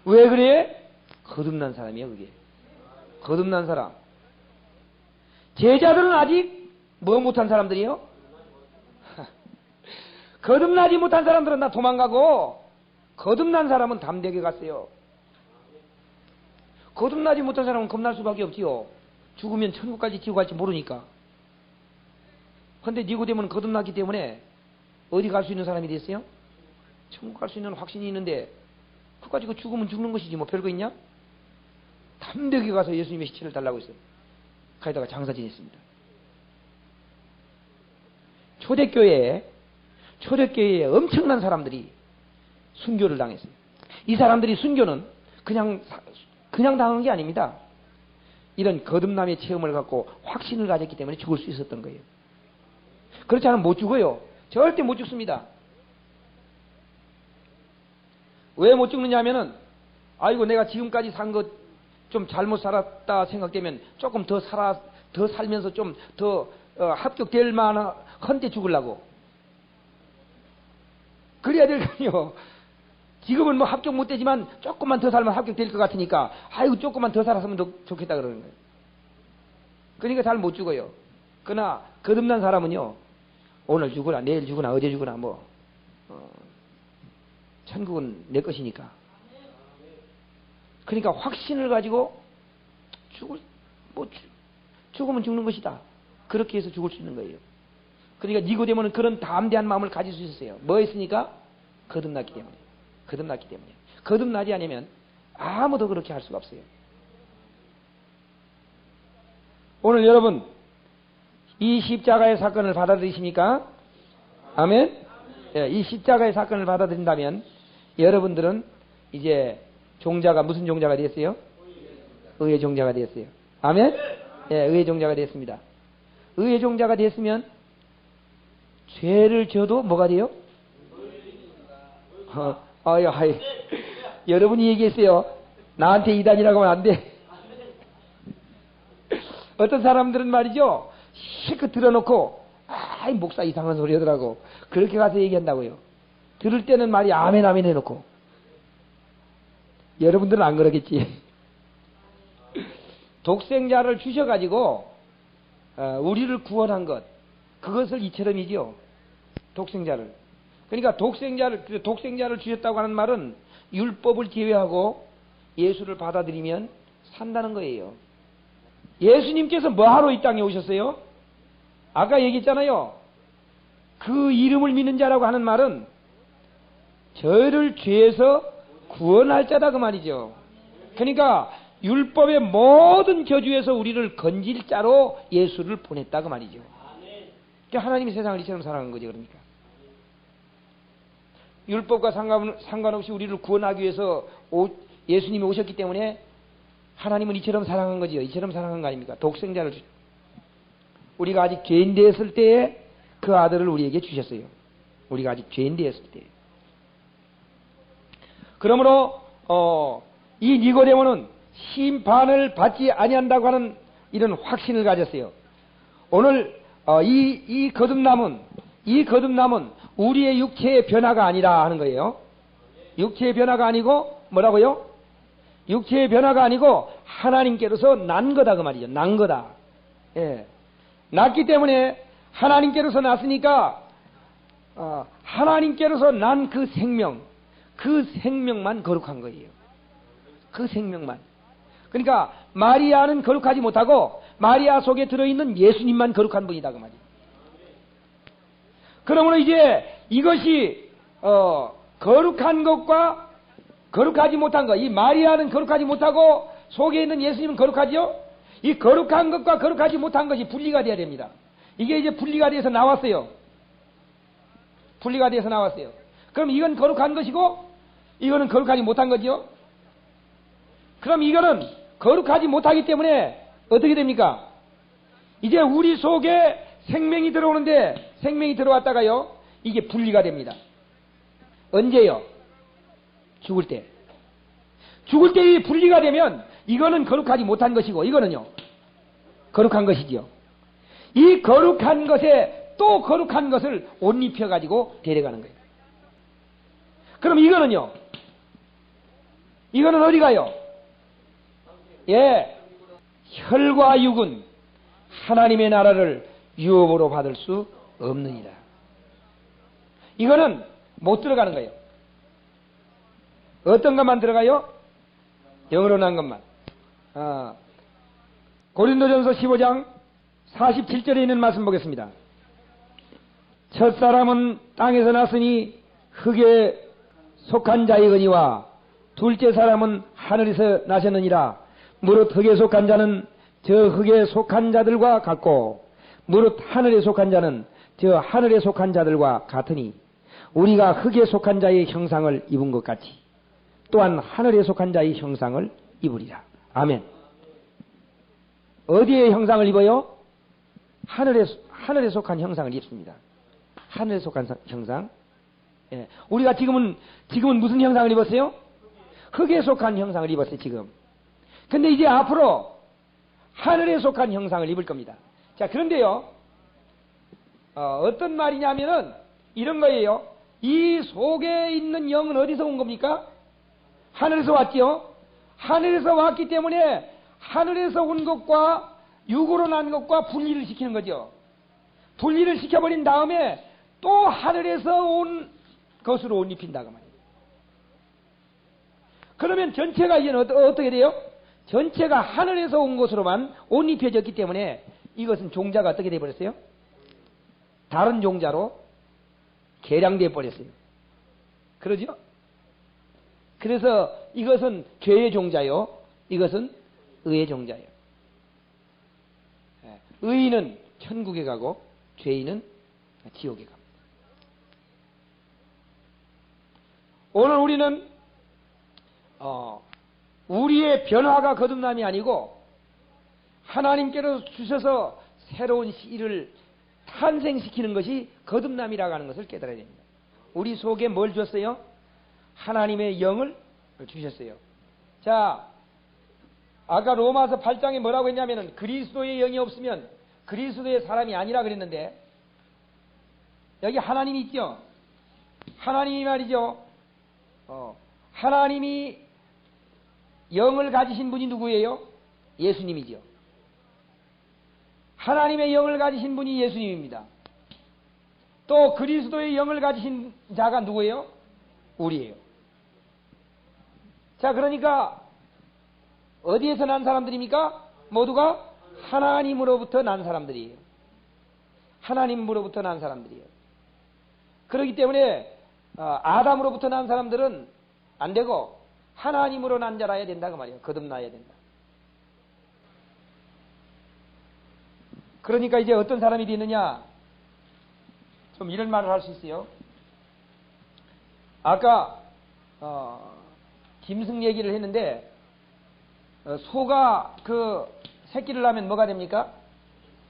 왜 그래? 거듭난 사람이에요, 그게. 거듭난 사람. 제자들은 아직 뭐 못한 사람들이요? 거듭나지 못한 사람들은 다 도망가고 거듭난 사람은 담대하게 갔어요. 거듭나지 못한 사람은 겁날 수밖에 없지요. 죽으면 천국까지 지고 갈지 모르니까. 그런데 니고데모는 거듭났기 때문에 어디 갈 수 있는 사람이 됐어요? 천국 갈 수 있는 확신이 있는데 그거 가지고 죽으면 죽는 것이지 뭐 별거 있냐? 담대하게 가서 예수님의 시체를 달라고 했어요. 가에다가 장사 지냈습니다. 초대교회에 엄청난 사람들이 순교를 당했어요. 이 사람들이 순교는 그냥 당한 게 아닙니다. 이런 거듭남의 체험을 갖고 확신을 가졌기 때문에 죽을 수 있었던 거예요. 그렇지 않으면 못 죽어요. 절대 못 죽습니다. 왜 못 죽느냐 하면은 아이고 내가 지금까지 산 것 좀 잘못 살았다 생각되면 조금 더 살면서 좀 더 합격될 만한 헌데 죽으려고. 그래야 될 거요. 지금은 뭐 합격 못 되지만 조금만 더 살면 합격될 것 같으니까 아이고 조금만 더 살았으면 더 좋겠다 그러는 거예요. 그러니까 잘 못 죽어요. 그러나 거듭난 사람은요, 오늘 죽으나 내일 죽으나 어제 죽으나 천국은 내 것이니까. 그러니까 확신을 가지고 죽으면 죽는 것이다. 그렇게 해서 죽을 수 있는 거예요. 그러니까 니고데모는 그런 담대한 마음을 가질 수 있었어요. 뭐 했으니까? 거듭났기 때문에. 거듭나지 않으면 아무도 그렇게 할 수가 없어요. 오늘 여러분 이 십자가의 사건을 받아들이십니까? 아멘? 예, 이 십자가의 사건을 받아들인다면 여러분들은 이제 무슨 종자가 됐어요? 의의 종자가 됐어요. 아멘? 예, 의의 종자가 됐습니다. 의의 종자가 됐으면 죄를 져도 뭐가 돼요? 여러분이 얘기했어요. 나한테 이단이라고 하면 안 돼. 어떤 사람들은 말이죠, 실컷 들어놓고 목사 이상한 소리 하더라고. 그렇게 가서 얘기한다고요. 들을 때는 말이 아멘 해놓고. 여러분들은 안 그러겠지. 독생자를 주셔가지고 우리를 구원한 것, 그것을 이처럼이죠. 독생자를. 그러니까 독생자를 주셨다고 하는 말은 율법을 제외하고 예수를 받아들이면 산다는 거예요. 예수님께서 뭐하러 이 땅에 오셨어요? 아까 얘기했잖아요. 그 이름을 믿는 자라고 하는 말은 저를 죄에서 구원할 자다 그 말이죠. 그러니까 율법의 모든 저주에서 우리를 건질 자로 예수를 보냈다 그 말이죠. 그러니까 하나님이 세상을 이처럼 사랑한 거죠. 그러니까 율법과 상관없이 우리를 구원하기 위해서 예수님이 오셨기 때문에 하나님은 이처럼 사랑한 거지요. 이처럼 사랑한 거 아닙니까? 독생자를 우리가 아직 죄인 되었을 때에 그 아들을 우리에게 주셨어요. 우리가 아직 죄인 되었을 때. 그러므로 이 니고데모는 심판을 받지 아니한다고 하는 이런 확신을 가졌어요. 오늘 이 거듭남은 우리의 육체의 변화가 아니라 하는 거예요. 육체의 변화가 아니고 뭐라고요? 육체의 변화가 아니고 하나님께로서 난 거다 그 말이죠. 난 거다. 예. 났기 때문에 하나님께로서 났으니까 하나님께로서 난 그 생명만 거룩한 거예요. 그 생명만. 그러니까 마리아는 거룩하지 못하고 마리아 속에 들어있는 예수님만 거룩한 분이다 그 말이에요. 그러므로 이제 이것이 거룩한 것과 거룩하지 못한 것, 이 마리아는 거룩하지 못하고 속에 있는 예수님은 거룩하죠? 이 거룩한 것과 거룩하지 못한 것이 분리가 돼야 됩니다. 이게 이제 분리가 돼서 나왔어요. 분리가 돼서 나왔어요. 그럼 이건 거룩한 것이고 이거는 거룩하지 못한 거죠? 그럼 이거는 거룩하지 못하기 때문에 어떻게 됩니까? 이제 우리 속에 생명이 들어오는데 생명이 들어왔다가요 이게 분리가 됩니다. 언제요? 죽을 때. 죽을 때 이 분리가 되면 이거는 거룩하지 못한 것이고 이거는요 거룩한 것이지요. 이 거룩한 것에 또 거룩한 것을 옷 입혀가지고 데려가는 거예요. 그럼 이거는요 이거는 어디 가요? 예, 혈과 육은 하나님의 나라를 유업으로 받을 수 없느니라. 이거는 못 들어가는 거예요. 어떤 것만 들어가요? 영으로 난 것만. 고린도전서 15장 47절에 있는 말씀 보겠습니다. 첫사람은 땅에서 났으니 흙에 속한 자이거니와 둘째 사람은 하늘에서 나셨느니라. 무릇 흙에 속한 자는 저 흙에 속한 자들과 같고 무릇 하늘에 속한 자는 저 하늘에 속한 자들과 같으니 우리가 흙에 속한 자의 형상을 입은 것 같이 또한 하늘에 속한 자의 형상을 입으리라. 아멘. 어디에 형상을 입어요? 하늘에 속한 형상을 입습니다. 하늘에 속한 형상. 예. 우리가 지금은 무슨 형상을 입었어요? 흙에 속한 형상을 입었어요, 지금. 근데 이제 앞으로 하늘에 속한 형상을 입을 겁니다. 자, 그런데요, 어떤 말이냐면은 이런 거예요. 이 속에 있는 영은 어디서 온 겁니까? 하늘에서 왔지요? 하늘에서 왔기 때문에 하늘에서 온 것과 육으로 난 것과 분리를 시키는 거죠. 분리를 시켜버린 다음에 또 하늘에서 온 것으로 옷 입힌다 그 말이에요. 그러면 전체가 이제 어떻게 돼요? 전체가 하늘에서 온 것으로만 옷 입혀졌기 때문에 이것은 종자가 어떻게 돼버렸어요? 다른 종자로 개량돼 버렸어요. 그러죠? 그래서 이것은 죄의 종자요, 이것은 의의 종자예요. 의인은 천국에 가고 죄인은 지옥에 갑니다. 오늘 우리는 우리의 변화가 거듭남이 아니고 하나님께로 주셔서 새로운 씨를 탄생시키는 것이 거듭남이라고 하는 것을 깨달아야 됩니다. 우리 속에 뭘 줬어요? 하나님의 영을 주셨어요. 자, 아까 로마서 8장에 뭐라고 했냐면은 그리스도의 영이 없으면 그리스도의 사람이 아니라 그랬는데 여기 하나님이 있죠? 하나님이 말이죠. 하나님이 영을 가지신 분이 누구예요? 예수님이죠. 하나님의 영을 가지신 분이 예수님입니다. 또 그리스도의 영을 가지신 자가 누구예요? 우리예요. 자, 그러니까 어디에서 난 사람들입니까? 모두가 하나님으로부터 난 사람들이에요. 하나님으로부터 난 사람들이에요. 그렇기 때문에 아담으로부터 난 사람들은 안 되고 하나님으로 난 자라야 된다 그 말이에요. 거듭나야 된다. 그러니까 이제 어떤 사람이 되느냐, 좀 이런 말을 할 수 있어요. 아까 짐승 얘기를 했는데 소가 그 새끼를 낳으면 뭐가 됩니까?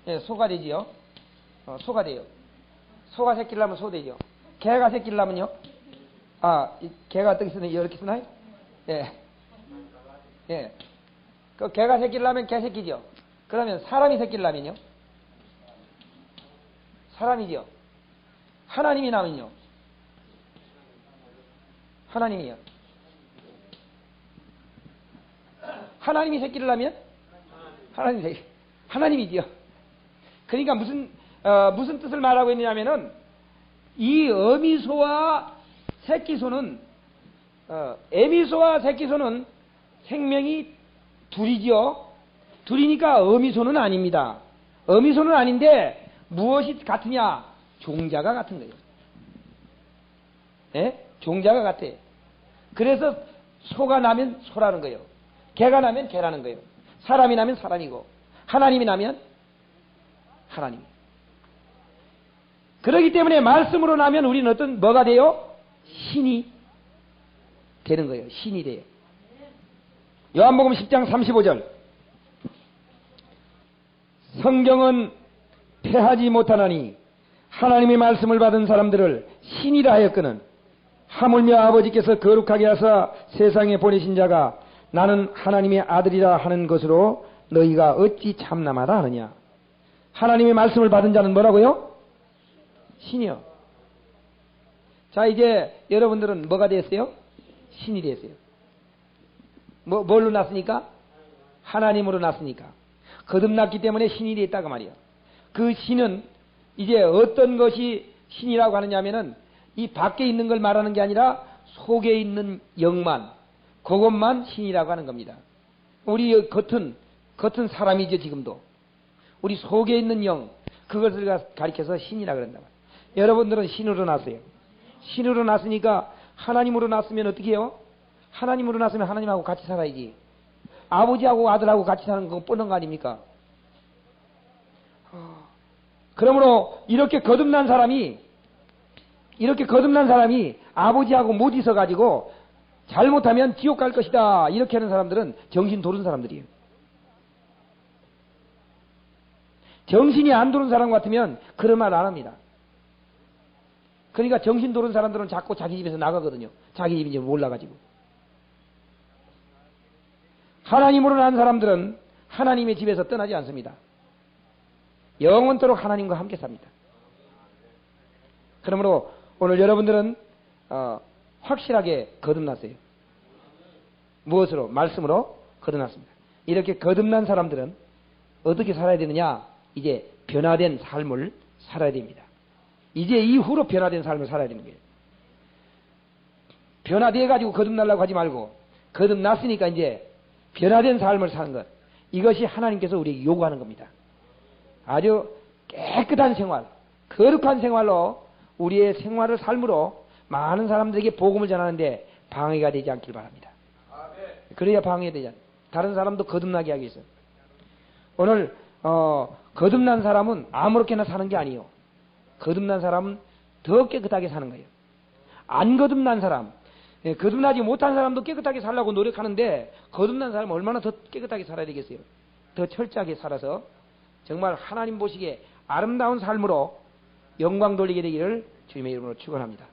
예, 소가 되지요. 소가 돼요. 소가 새끼를 낳으면 소 되죠. 개가 새끼를 낳으면요? 개가 어떻게 쓰나요? 이렇게 쓰나요? 예. 예. 그 개가 새끼를 낳으면 개 새끼죠. 그러면 사람이 새끼를 낳으면요? 사람이죠. 하나님이 낳으면요? 하나님이요. 하나님이 새끼를 낳으면? 하나님 새끼. 하나님이지요. 그러니까 무슨 뜻을 말하고 있느냐면은, 이 어미소와 새끼소는, 애미소와 새끼소는 생명이 둘이지요. 둘이니까 어미소는 아닙니다. 어미소는 아닌데, 무엇이 같으냐? 종자가 같은 거예요. 예? 종자가 같아. 그래서 소가 나면 소라는 거예요. 개가 나면 개라는 거예요. 사람이 나면 사람이고, 하나님이 나면 하나님. 그렇기 때문에 말씀으로 나면 우리는 뭐가 돼요? 신이 되는 거예요. 신이 돼요. 요한복음 10장 35절. 성경은 패하지 못하나니 하나님의 말씀을 받은 사람들을 신이라 하였거늘 하물며 아버지께서 거룩하게 하사 세상에 보내신 자가 나는 하나님의 아들이라 하는 것으로 너희가 어찌 참남하다 하느냐. 하나님의 말씀을 받은 자는 뭐라고요? 신이요. 자, 이제 여러분들은 뭐가 됐어요? 신이 됐어요. 뭘로 났으니까? 하나님으로 났으니까. 거듭났기 때문에 신이 됐다 그 말이에요. 그 신은 이제 어떤 것이 신이라고 하느냐면은 이 밖에 있는 걸 말하는 게 아니라 속에 있는 영만, 그것만 신이라고 하는 겁니다. 우리 겉은 사람이죠, 지금도. 우리 속에 있는 영, 그것을 가리켜서 신이라고 그런다. 여러분들은 신으로 났어요. 신으로 났으니까 하나님으로 났으면 어떻게 해요? 하나님으로 났으면 하나님하고 같이 살아야지. 아버지하고 아들하고 같이 사는 건 뻔한 거 아닙니까? 그러므로 이렇게 거듭난 사람이 아버지하고 못 있어가지고 잘못하면 지옥 갈 것이다, 이렇게 하는 사람들은 정신 도른 사람들이에요. 정신이 안 도른 사람 같으면 그런 말 안 합니다. 그러니까 정신 도른 사람들은 자꾸 자기 집에서 나가거든요. 자기 집인지 몰라가지고. 하나님으로 난 사람들은 하나님의 집에서 떠나지 않습니다. 영원토록 하나님과 함께 삽니다. 그러므로 오늘 여러분들은 확실하게 거듭났어요. 무엇으로? 말씀으로 거듭났습니다. 이렇게 거듭난 사람들은 어떻게 살아야 되느냐? 이제 변화된 삶을 살아야 됩니다. 이제 이후로 변화된 삶을 살아야 되는 거예요. 변화돼가지고 거듭나려고 하지 말고, 거듭났으니까 이제 변화된 삶을 사는 것, 이것이 하나님께서 우리에게 요구하는 겁니다. 아주 깨끗한 생활, 거룩한 생활로 우리의 생활을 삶으로 많은 사람들에게 복음을 전하는데 방해가 되지 않길 바랍니다. 그래야 방해되지 않아요. 다른 사람도 거듭나게 하기 위해서. 오늘 거듭난 사람은 아무렇게나 사는 게 아니에요. 거듭난 사람은 더 깨끗하게 사는 거예요. 안 거듭난 사람, 거듭나지 못한 사람도 깨끗하게 살려고 노력하는데, 거듭난 사람은 얼마나 더 깨끗하게 살아야 되겠어요. 더 철저하게 살아서 정말 하나님 보시기에 아름다운 삶으로 영광 돌리게 되기를 주님의 이름으로 축원합니다.